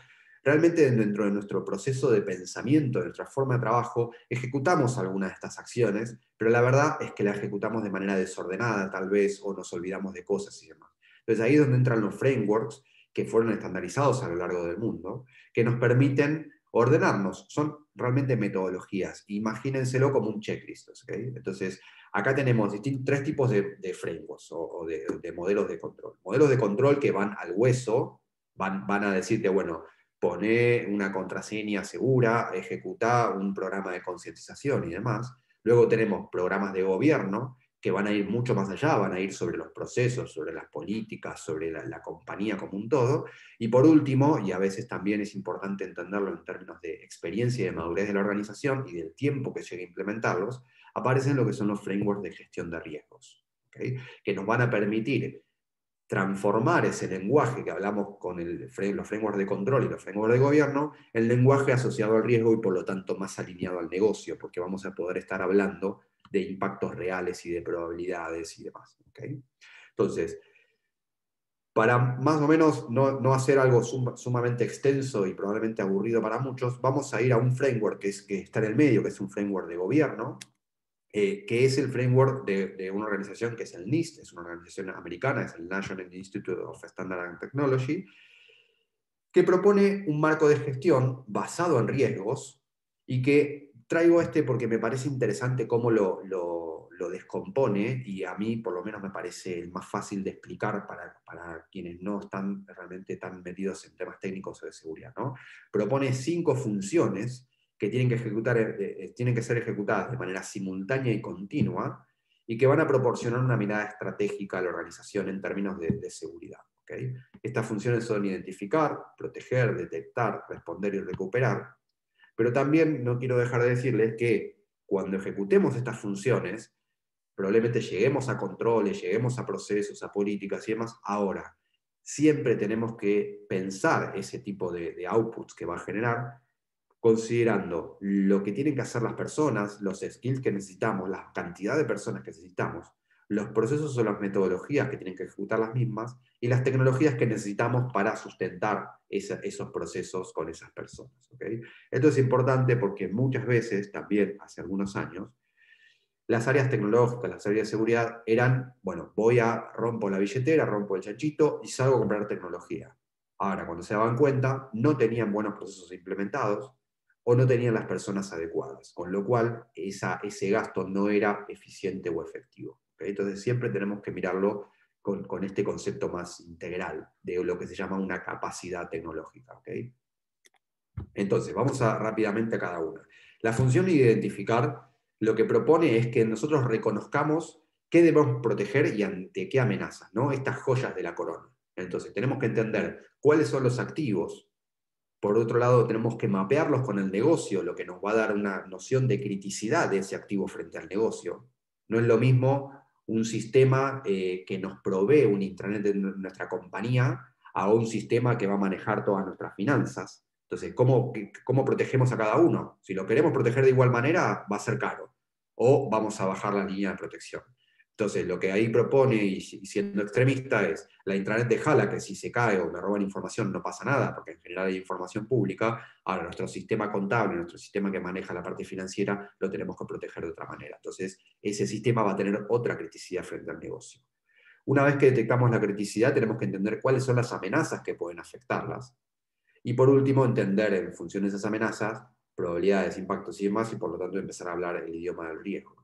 realmente dentro de nuestro proceso de pensamiento, de nuestra forma de trabajo, ejecutamos algunas de estas acciones, pero la verdad es que la ejecutamos de manera desordenada tal vez, o nos olvidamos de cosas y demás. Entonces ahí es donde entran los frameworks que fueron estandarizados a lo largo del mundo, que nos permiten ordenarnos. Son realmente metodologías. Imagínenselo como un checklist. ¿Okay? Entonces, acá tenemos tres tipos de frameworks o de modelos de control. Modelos de control que van al hueso, van a decirte, bueno, poné una contraseña segura, ejecutá un programa de concientización y demás. Luego tenemos programas de gobierno que van a ir mucho más allá, van a ir sobre los procesos, sobre las políticas, sobre la compañía como un todo. Y por último, y a veces también es importante entenderlo en términos de experiencia y de madurez de la organización y del tiempo que llegue a implementarlos, aparecen lo que son los frameworks de gestión de riesgos, ¿okay? Que nos van a permitir transformar ese lenguaje que hablamos con los frameworks de control y los frameworks de gobierno, en lenguaje asociado al riesgo y por lo tanto más alineado al negocio, porque vamos a poder estar hablando de impactos reales y de probabilidades y demás. ¿Okay? Entonces, para más o menos no hacer algo sumamente extenso y probablemente aburrido para muchos, vamos a ir a un framework que está en el medio, que es un framework de gobierno, que es el framework de una organización que es el NIST, es una organización americana, es el National Institute of Standards and Technology, que propone un marco de gestión basado en riesgos, y que traigo porque me parece interesante cómo lo descompone, y a mí por lo menos me parece el más fácil de explicar para quienes no están realmente tan metidos en temas técnicos o de seguridad, ¿no? Propone 5 funciones que tienen que ser ejecutadas de manera simultánea y continua, y que van a proporcionar una mirada estratégica a la organización en términos de seguridad. ¿Okay? Estas funciones son identificar, proteger, detectar, responder y recuperar, pero también no quiero dejar de decirles que cuando ejecutemos estas funciones, probablemente lleguemos a controles, lleguemos a procesos, a políticas y demás. Ahora, siempre tenemos que pensar ese tipo de outputs que va a generar, considerando lo que tienen que hacer las personas, los skills que necesitamos, la cantidad de personas que necesitamos, los procesos o las metodologías que tienen que ejecutar las mismas, y las tecnologías que necesitamos para sustentar esos procesos con esas personas. ¿Okay? Esto es importante porque muchas veces, también hace algunos años, las áreas tecnológicas, las áreas de seguridad eran, bueno, rompo la billetera, rompo el chanchito y salgo a comprar tecnología. Ahora, cuando se daban cuenta, no tenían buenos procesos implementados o no tenían las personas adecuadas, con lo cual ese gasto no era eficiente o efectivo. ¿Okay? Entonces siempre tenemos que mirarlo con este concepto más integral de lo que se llama una capacidad tecnológica. ¿Okay? Entonces, vamos rápidamente a cada una. La función de identificar lo que propone es que nosotros reconozcamos qué debemos proteger y ante qué amenazas, ¿no? Estas joyas de la corona. Entonces, tenemos que entender cuáles son los activos. Por otro lado, tenemos que mapearlos con el negocio, lo que nos va a dar una noción de criticidad de ese activo frente al negocio. No es lo mismo un sistema que nos provee un intranet de nuestra compañía a un sistema que va a manejar todas nuestras finanzas. Entonces, ¿cómo protegemos a cada uno? Si lo queremos proteger de igual manera, va a ser caro, o vamos a bajar la línea de protección. Entonces, lo que ahí propone, y siendo extremista, es la intranet de Jala, que si se cae o me roban información no pasa nada, porque en general hay información pública. Ahora, nuestro sistema contable, nuestro sistema que maneja la parte financiera, lo tenemos que proteger de otra manera. Entonces, ese sistema va a tener otra criticidad frente al negocio. Una vez que detectamos la criticidad, tenemos que entender cuáles son las amenazas que pueden afectarlas. Y por último, entender en función de esas amenazas, probabilidades, impactos y demás, y por lo tanto empezar a hablar el idioma del riesgo.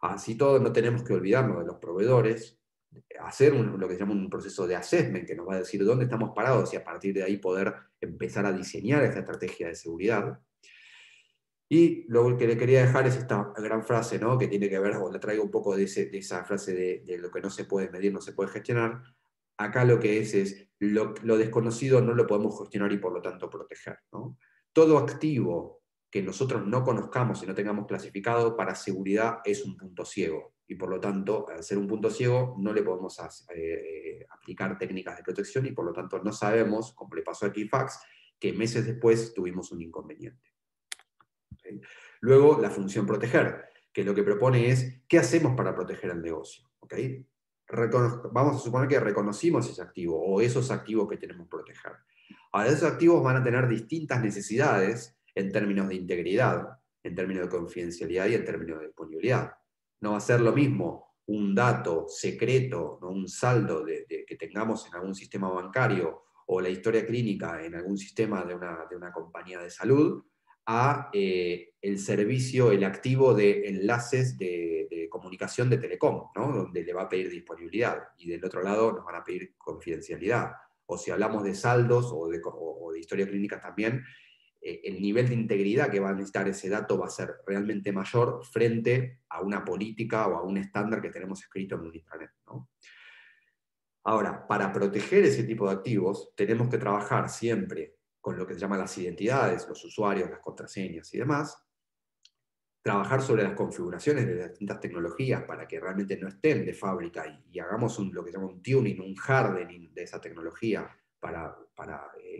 Así todo, no tenemos que olvidarnos de los proveedores, hacer lo que se llama un proceso de assessment, que nos va a decir dónde estamos parados y a partir de ahí poder empezar a diseñar esta estrategia de seguridad. Y lo que le quería dejar es esta gran frase, ¿no? Que tiene que ver, o la traigo un poco de esa frase de lo que no se puede medir, no se puede gestionar. Acá lo que es lo desconocido no lo podemos gestionar y por lo tanto proteger, ¿no? Todo activo que nosotros no conozcamos y no tengamos clasificado para seguridad es un punto ciego, y por lo tanto, al ser un punto ciego, no le podemos aplicar técnicas de protección, y por lo tanto no sabemos, como le pasó a Equifax, que meses después tuvimos un inconveniente. ¿Okay? Luego, la función proteger, que lo que propone es, ¿qué hacemos para proteger el negocio? ¿Okay? Vamos a suponer que reconocimos ese activo, o esos activos que tenemos que proteger. Ahora, esos activos van a tener distintas necesidades en términos de integridad, en términos de confidencialidad y en términos de disponibilidad. No va a ser lo mismo un dato secreto, ¿no? Un saldo que tengamos en algún sistema bancario o la historia clínica en algún sistema de una compañía de salud, a el servicio, el activo de enlaces de comunicación de Telecom, ¿no? Donde le va a pedir disponibilidad, y del otro lado nos van a pedir confidencialidad. O si hablamos de saldos o de historia clínica también, el nivel de integridad que va a necesitar ese dato va a ser realmente mayor frente a una política o a un estándar que tenemos escrito en un intranet, ¿no? Ahora, para proteger ese tipo de activos, tenemos que trabajar siempre con lo que se llama las identidades, los usuarios, las contraseñas y demás, trabajar sobre las configuraciones de las distintas tecnologías para que realmente no estén de fábrica y hagamos lo que se llama un tuning, un hardening de esa tecnología para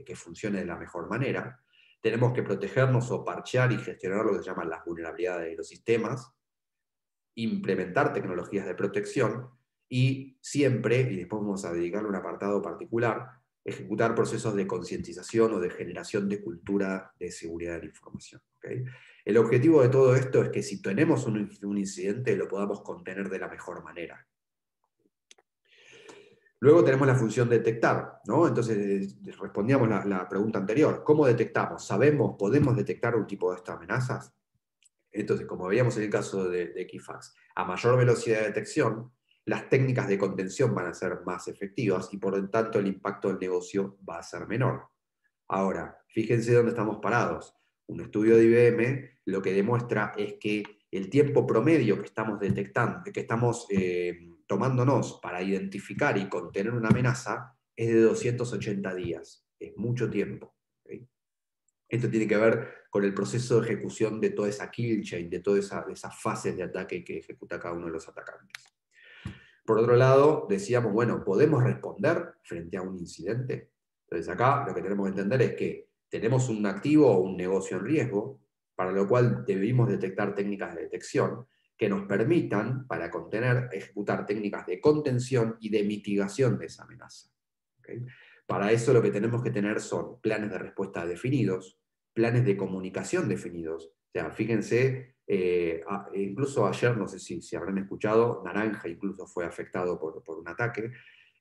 que funcione de la mejor manera. Tenemos que protegernos o parchear y gestionar lo que se llaman las vulnerabilidades de los sistemas, implementar tecnologías de protección y siempre, y después vamos a dedicarle un apartado particular, ejecutar procesos de concientización o de generación de cultura de seguridad de la información. ¿Okay? El objetivo de todo esto es que si tenemos un incidente lo podamos contener de la mejor manera. Luego tenemos la función detectar, ¿no? Entonces respondíamos la pregunta anterior. ¿Cómo detectamos? ¿Sabemos, podemos detectar un tipo de estas amenazas? Entonces, como veíamos en el caso de Equifax, a mayor velocidad de detección, las técnicas de contención van a ser más efectivas y por lo tanto el impacto del negocio va a ser menor. Ahora, fíjense dónde estamos parados. Un estudio de IBM lo que demuestra es que el tiempo promedio que estamos detectando, que estamos tomándonos para identificar y contener una amenaza es de 280 días. Es mucho tiempo. ¿Okay? Esto tiene que ver con el proceso de ejecución de toda esa kill chain, de todas esas fases de ataque que ejecuta cada uno de los atacantes. Por otro lado, decíamos, bueno, ¿podemos responder frente a un incidente? Entonces acá lo que tenemos que entender es que tenemos un activo o un negocio en riesgo, para lo cual debemos detectar técnicas de detección que nos permitan, para contener, ejecutar técnicas de contención y de mitigación de esa amenaza. ¿Okay? Para eso lo que tenemos que tener son planes de respuesta definidos, planes de comunicación definidos. O sea, fíjense, incluso ayer, no sé si habrán escuchado, Naranja incluso fue afectado por un ataque.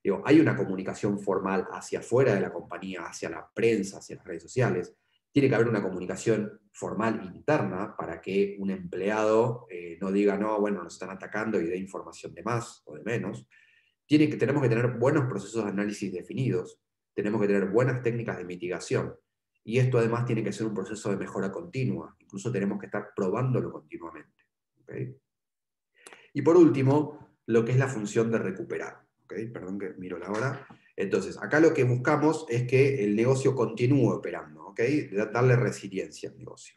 Digo, hay una comunicación formal hacia afuera de la compañía, hacia la prensa, hacia las redes sociales. Tiene que haber una comunicación formal interna para que un empleado no diga, no, bueno, nos están atacando y dé información de más o de menos. Tenemos que tener buenos procesos de análisis definidos, tenemos que tener buenas técnicas de mitigación, y esto además tiene que ser un proceso de mejora continua, incluso tenemos que estar probándolo continuamente. ¿Okay? Y por último, lo que es la función de recuperar. ¿Okay? Perdón que miro la hora. Entonces, acá lo que buscamos es que el negocio continúe operando, ¿okay? Darle resiliencia al negocio.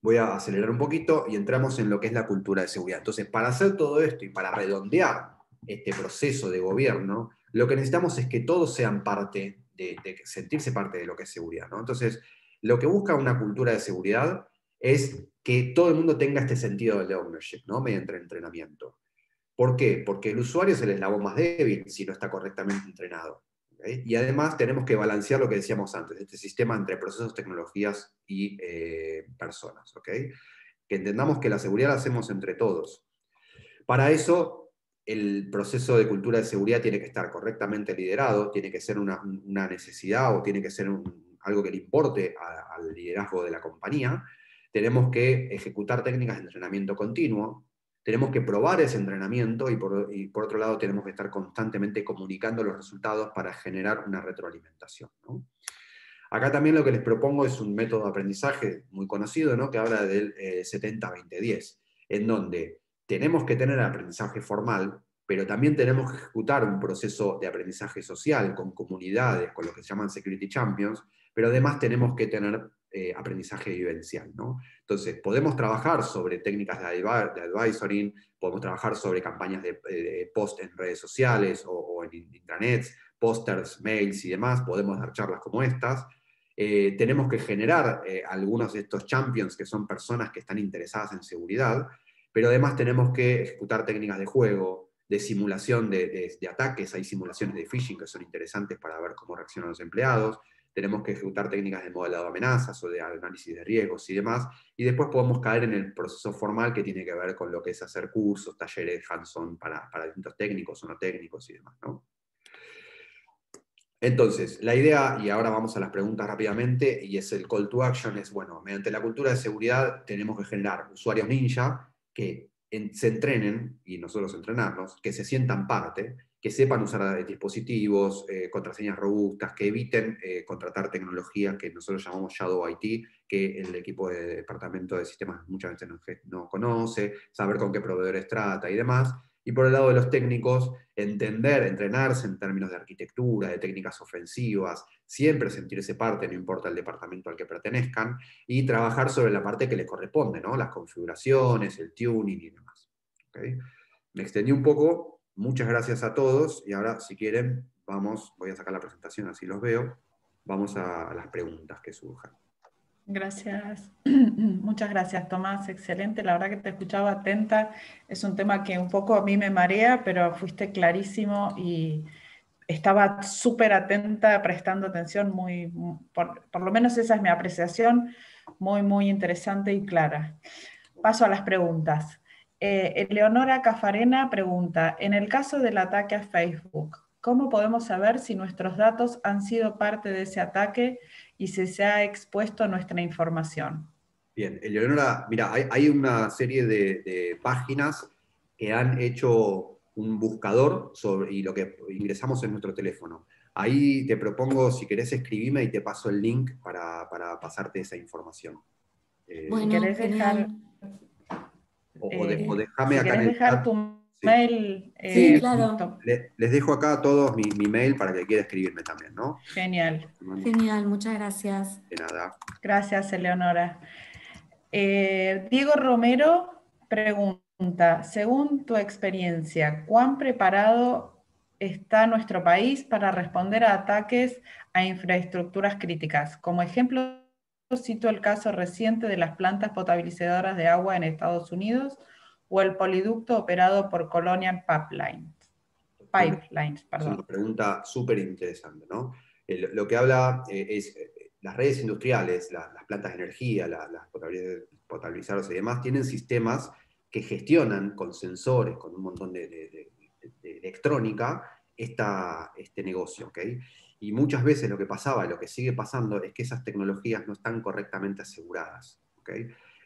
Voy a acelerar un poquito y entramos en lo que es la cultura de seguridad. Entonces, para hacer todo esto y para redondear este proceso de gobierno, lo que necesitamos es que todos sean parte de sentirse parte de lo que es seguridad, ¿no? Entonces, lo que busca una cultura de seguridad es que todo el mundo tenga este sentido de ownership, ¿no? Mediante el entrenamiento. ¿Por qué? Porque el usuario es el eslabón más débil si no está correctamente entrenado. ¿Okay? Y además tenemos que balancear lo que decíamos antes, este sistema entre procesos, tecnologías y personas. ¿Okay? Que entendamos que la seguridad la hacemos entre todos. Para eso, el proceso de cultura de seguridad tiene que estar correctamente liderado, tiene que ser una necesidad o tiene que ser algo que le importe al liderazgo de la compañía. Tenemos que ejecutar técnicas de entrenamiento continuo, tenemos que probar ese entrenamiento y por otro lado tenemos que estar constantemente comunicando los resultados para generar una retroalimentación, ¿no? Acá también lo que les propongo es un método de aprendizaje muy conocido, ¿no? Que habla del 70-20-10, en donde tenemos que tener aprendizaje formal, pero también tenemos que ejecutar un proceso de aprendizaje social con comunidades, con lo que se llaman Security Champions, pero además tenemos que tener aprendizaje vivencial, ¿no? Entonces, podemos trabajar sobre técnicas de advisoring, podemos trabajar sobre campañas de post en redes sociales o en intranets, pósters, mails y demás, podemos dar charlas como estas. Tenemos que generar algunos de estos champions que son personas que están interesadas en seguridad, pero además tenemos que ejecutar técnicas de juego, de simulación de ataques, hay simulaciones de phishing que son interesantes para ver cómo reaccionan los empleados, tenemos que ejecutar técnicas de modelado de amenazas o de análisis de riesgos y demás, y después podemos caer en el proceso formal que tiene que ver con lo que es hacer cursos, talleres hands-on para distintos técnicos o no técnicos y demás, ¿no? Entonces, la idea, y ahora vamos a las preguntas rápidamente, y es el call to action, es, bueno, mediante la cultura de seguridad tenemos que generar usuarios ninja que se entrenen, y nosotros entrenarnos, que se sientan parte, que sepan usar dispositivos, contraseñas robustas, que eviten contratar tecnologías que nosotros llamamos Shadow IT, que el equipo de departamento de sistemas muchas veces no conoce, saber con qué proveedores trata y demás. Y por el lado de los técnicos, entrenarse en términos de arquitectura, de técnicas ofensivas, siempre sentirse parte, no importa el departamento al que pertenezcan, y trabajar sobre la parte que les corresponde, ¿no? Las configuraciones, el tuning y demás. ¿Okay? Me extendí un poco, muchas gracias a todos, y ahora, si quieren, voy a sacar la presentación, así los veo, vamos a las preguntas que surjan. Gracias, muchas gracias Tomás, excelente, la verdad que te escuchaba atenta, es un tema que un poco a mí me marea, pero fuiste clarísimo y estaba súper atenta, prestando atención, por lo menos esa es mi apreciación, muy interesante y clara. Paso a las preguntas. Eleonora Cafarena pregunta, en el caso del ataque a Facebook, ¿cómo podemos saber si nuestros datos han sido parte de ese ataque y si se ha expuesto nuestra información? Bien, Eleonora, mira, hay una serie de páginas que han hecho un buscador y lo que ingresamos en nuestro teléfono. Ahí te propongo, si querés, escribime y te paso el link para pasarte esa información. Bueno, si querés genial. O déjame si acá en querés el dejar chat. tu Sí. mail. Sí, claro. Les dejo acá a todos mi mail para que quiera escribirme también, ¿no? Genial. Genial, muchas gracias. De nada. Gracias, Eleonora. Diego Romero pregunta, según tu experiencia, ¿cuán preparado está nuestro país para responder a ataques a infraestructuras críticas? Como ejemplo, cito el caso reciente de las plantas potabilizadoras de agua en Estados Unidos o el poliducto operado por Colonial Pipelines. Es una pregunta súper interesante, ¿no? Lo que habla es las redes industriales, las plantas de energía, las potabilizadoras y demás, tienen sistemas que gestionan con sensores, con un montón de electrónica, este negocio, ¿ok? Y muchas veces lo que pasaba, lo que sigue pasando, es que esas tecnologías no están correctamente aseguradas, ¿ok?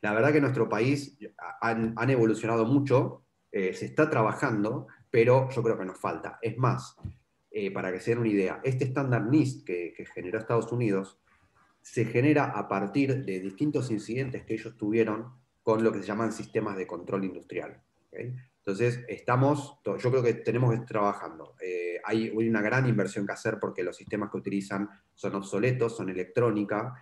La verdad que en nuestro país han evolucionado mucho, se está trabajando, pero yo creo que nos falta. Es más, para que se den una idea, este estándar NIST que generó Estados Unidos se genera a partir de distintos incidentes que ellos tuvieron con lo que se llaman sistemas de control industrial. ¿Okay? Entonces, yo creo que tenemos que estar trabajando. Hay una gran inversión que hacer porque los sistemas que utilizan son obsoletos, son electrónica,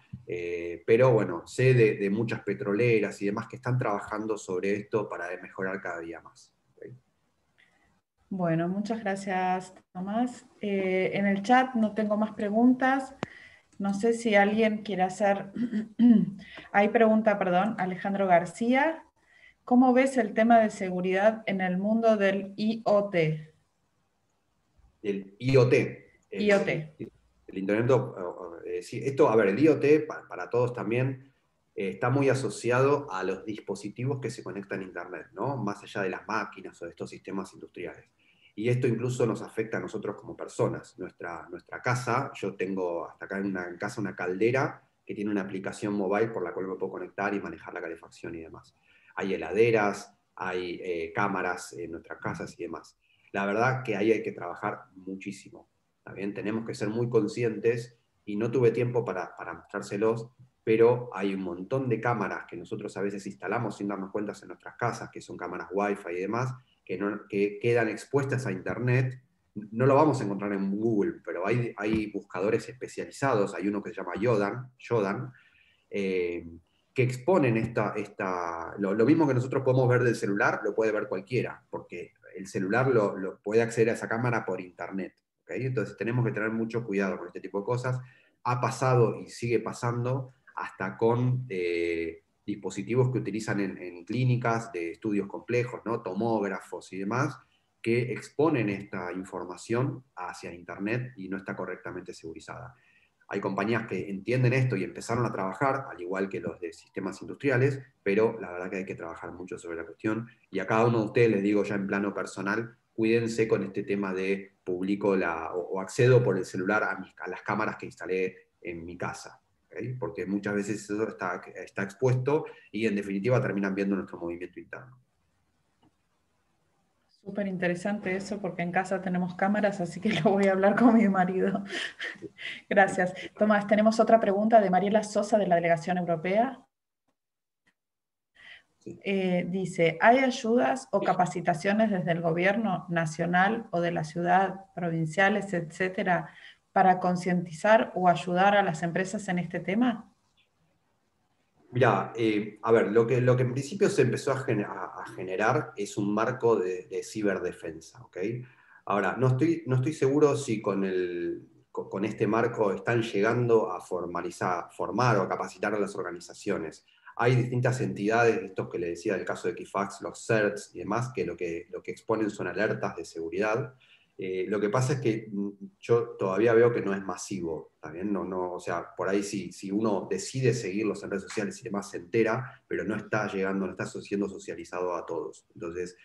pero bueno, sé de muchas petroleras y demás que están trabajando sobre esto para mejorar cada día más. Bueno, muchas gracias, Tomás. En el chat no tengo más preguntas. No sé si alguien quiere hacer... Hay pregunta, perdón, Alejandro García. ¿Cómo ves el tema de seguridad en el mundo del IoT? El IoT. IoT. El Internet, sí, esto, a ver, el IoT para todos también está muy asociado a los dispositivos que se conectan a Internet, ¿no? Más allá de las máquinas o de estos sistemas industriales. Y esto incluso nos afecta a nosotros como personas. Nuestra casa, yo tengo hasta acá en casa una caldera que tiene una aplicación mobile por la cual me puedo conectar y manejar la calefacción y demás. Hay heladeras, hay cámaras en nuestras casas y demás. La verdad que ahí hay que trabajar muchísimo. ¿También? Tenemos que ser muy conscientes, y no tuve tiempo para mostrárselos, pero hay un montón de cámaras que nosotros a veces instalamos sin darnos cuenta en nuestras casas, que son cámaras Wi-Fi y demás, que quedan expuestas a Internet. No lo vamos a encontrar en Google, pero hay buscadores especializados, hay uno que se llama Yodan, que exponen lo mismo que nosotros podemos ver del celular, lo puede ver cualquiera, porque el celular lo puede acceder a esa cámara por Internet. ¿Okay? Entonces tenemos que tener mucho cuidado con este tipo de cosas. Ha pasado y sigue pasando hasta con dispositivos que utilizan en clínicas de estudios complejos, ¿no? Tomógrafos y demás, que exponen esta información hacia Internet y no está correctamente segurizada. Hay compañías que entienden esto y empezaron a trabajar, al igual que los de sistemas industriales, pero la verdad que hay que trabajar mucho sobre la cuestión. Y a cada uno de ustedes les digo ya en plano personal, cuídense con este tema de publico o accedo por el celular a las cámaras que instalé en mi casa. ¿Okay? Porque muchas veces eso está expuesto y en definitiva terminan viendo nuestro movimiento interno. Súper interesante eso, porque en casa tenemos cámaras, así que lo voy a hablar con mi marido. Gracias. Tomás, tenemos otra pregunta de Mariela Sosa, de la Delegación Europea. Sí. Dice, ¿hay ayudas o capacitaciones desde el gobierno nacional o de la ciudad, provinciales, etcétera, para concientizar o ayudar a las empresas en este tema? Mirá, a ver, lo que en principio se empezó a generar es un marco de ciberdefensa, ¿ok? Ahora, no estoy seguro si con este marco están llegando a formar o a capacitar a las organizaciones. Hay distintas entidades, estos que le decía del caso de Equifax, los CERTs y demás, que lo que exponen son alertas de seguridad. Lo que pasa es que yo todavía veo que no es masivo, ¿también? O sea, por ahí si uno decide seguirlos en redes sociales y demás se entera, pero no está llegando, no está siendo socializado a todos. Entonces,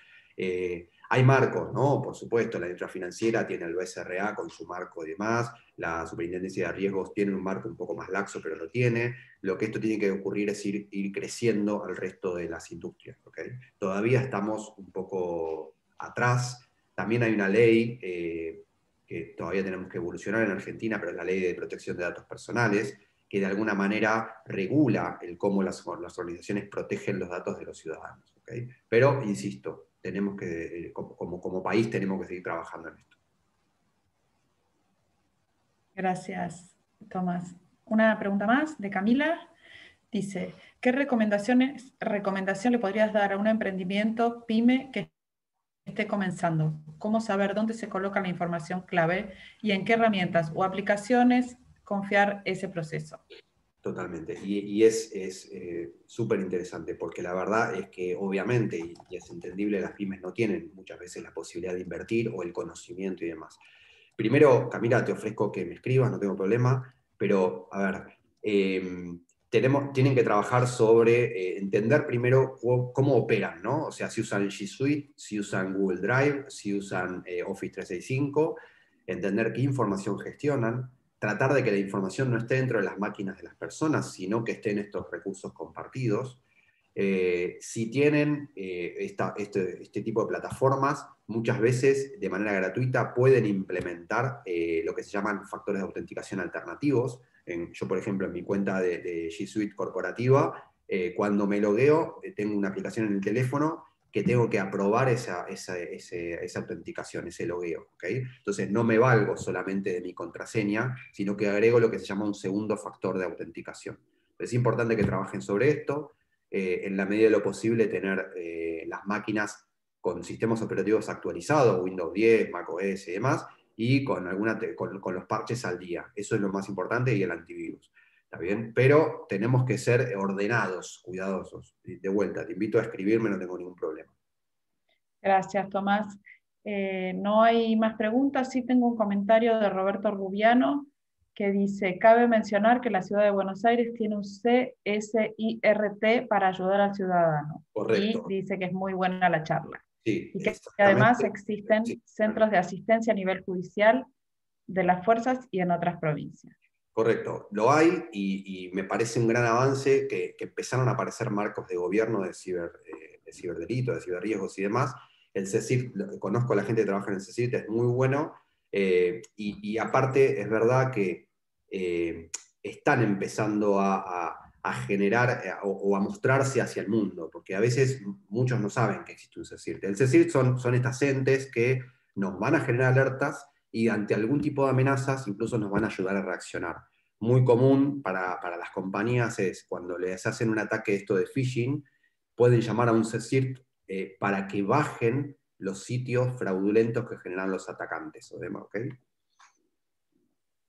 hay marcos, ¿no? Por supuesto, la industria financiera tiene el BSRA con su marco y demás, la Superintendencia de Riesgos tiene un marco un poco más laxo, pero lo tiene. Lo que esto tiene que ocurrir es ir creciendo al resto de las industrias, ¿ok? Todavía estamos un poco atrás. También hay una ley que todavía tenemos que evolucionar en Argentina, pero es la Ley de Protección de Datos Personales, que de alguna manera regula cómo las organizaciones protegen los datos de los ciudadanos. ¿Okay? Pero, insisto, tenemos que, como país tenemos que seguir trabajando en esto. Gracias, Tomás. Una pregunta más de Camila. Dice, ¿qué recomendación le podrías dar a un emprendimiento pyme que esté comenzando? ¿Cómo saber dónde se coloca la información clave y en qué herramientas o aplicaciones confiar ese proceso? Totalmente. Y es súper interesante, porque la verdad es que obviamente, y es entendible, las pymes no tienen muchas veces la posibilidad de invertir o el conocimiento y demás. Primero, Camila, te ofrezco que me escribas, no tengo problema, pero a ver, tienen que trabajar sobre entender primero cómo operan, ¿no? O sea, si usan G Suite, si usan Google Drive, si usan Office 365, entender qué información gestionan, tratar de que la información no esté dentro de las máquinas de las personas, sino que esté en estos recursos compartidos. Si tienen este tipo de plataformas, muchas veces de manera gratuita pueden implementar lo que se llaman factores de autenticación alternativos. Yo, por ejemplo, en mi cuenta de G Suite corporativa, cuando me logueo, tengo una aplicación en el teléfono que tengo que aprobar esa autenticación, ese logueo. ¿Okay? Entonces no me valgo solamente de mi contraseña, sino que agrego lo que se llama un segundo factor de autenticación. Es importante que trabajen sobre esto. En la medida de lo posible tener las máquinas con sistemas operativos actualizados, Windows 10, macOS y demás, y con los parches al día. Eso es lo más importante, y el antivirus. ¿Está bien? Pero tenemos que ser ordenados, cuidadosos. De vuelta, te invito a escribirme, no tengo ningún problema. Gracias, Tomás. No hay más preguntas. Sí tengo un comentario de Roberto Rubiano que dice, cabe mencionar que la Ciudad de Buenos Aires tiene un CSIRT para ayudar al ciudadano. Correcto. Y dice que es muy buena la charla. Sí, y que además existen centros de asistencia a nivel judicial de las fuerzas y en otras provincias. Correcto, lo hay, y me parece un gran avance que empezaron a aparecer marcos de gobierno de ciberdelito, de ciberriesgos y demás. El CSIRT, conozco a la gente que trabaja en el CSIRT, es muy bueno, y aparte es verdad que están empezando a generar o a mostrarse hacia el mundo, porque a veces muchos no saben que existe un CSIRT. El CSIRT son estas entes que nos van a generar alertas y ante algún tipo de amenazas incluso nos van a ayudar a reaccionar. Muy común para las compañías es cuando les hacen un ataque esto de phishing, pueden llamar a un CSIRT para que bajen los sitios fraudulentos que generan los atacantes o demás, ¿ok?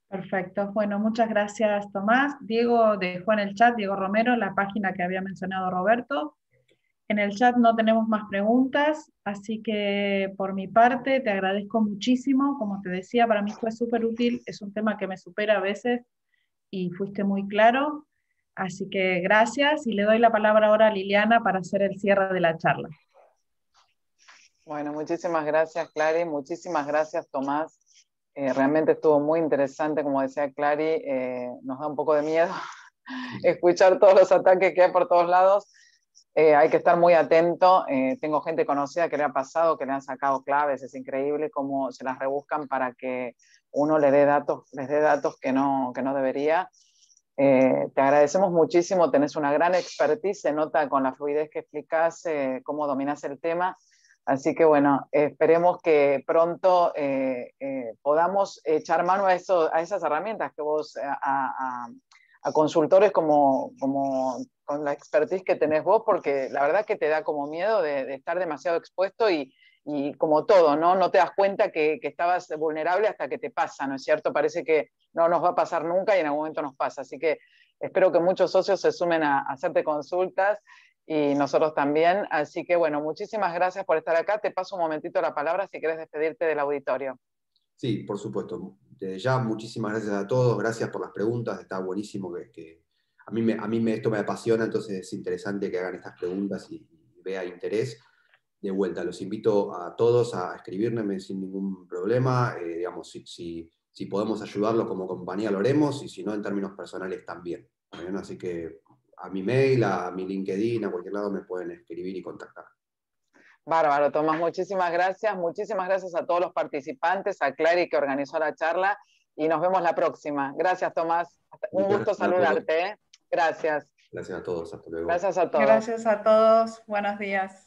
Perfecto, bueno, muchas gracias, Tomás. Diego dejó en el chat, Diego Romero, la página que había mencionado Roberto. En el chat no tenemos más preguntas, así que por mi parte te agradezco muchísimo. Como te decía, para mí fue súper útil, es un tema que me supera a veces y fuiste muy claro. Así que gracias y le doy la palabra ahora a Liliana para hacer el cierre de la charla. Bueno, muchísimas gracias, Clary. Muchísimas gracias, Tomás. Realmente estuvo muy interesante, como decía Clary. Nos da un poco de miedo escuchar todos los ataques que hay por todos lados. Hay que estar muy atento. Tengo gente conocida que le ha pasado, que le han sacado claves. Es increíble cómo se las rebuscan para que uno les dé datos que no debería. Te agradecemos muchísimo, tenés una gran expertise, se nota con la fluidez que explicás cómo dominás el tema. Así que bueno, esperemos que pronto podamos echar mano a esas herramientas que vos, a consultores como con la expertise que tenés vos, porque la verdad que te da como miedo de estar demasiado expuesto y como todo, ¿no? No te das cuenta que estabas vulnerable hasta que te pasa, ¿no es cierto? Parece que no nos va a pasar nunca y en algún momento nos pasa. Así que espero que muchos socios se sumen a hacerte consultas y nosotros también. Así que bueno, muchísimas gracias por estar acá. Te paso un momentito la palabra si quieres despedirte del auditorio. Sí, por supuesto. Desde ya, muchísimas gracias a todos. Gracias por las preguntas. Está buenísimo que a mí esto me apasiona, entonces es interesante que hagan estas preguntas y vea interés. De vuelta, los invito a todos a escribirme sin ningún problema. Digamos, si podemos ayudarlo como compañía lo haremos, y si no, en términos personales también. ¿Bien? Así que a mi mail, a mi LinkedIn, a cualquier lado me pueden escribir y contactar. Bárbaro, Tomás, muchísimas gracias. Muchísimas gracias a todos los participantes, a Clary que organizó la charla, y nos vemos la próxima. Gracias, Tomás. Un gusto saludarte. Gracias. Gracias a todos. Hasta luego. Gracias a todos. Gracias a todos. Buenos días.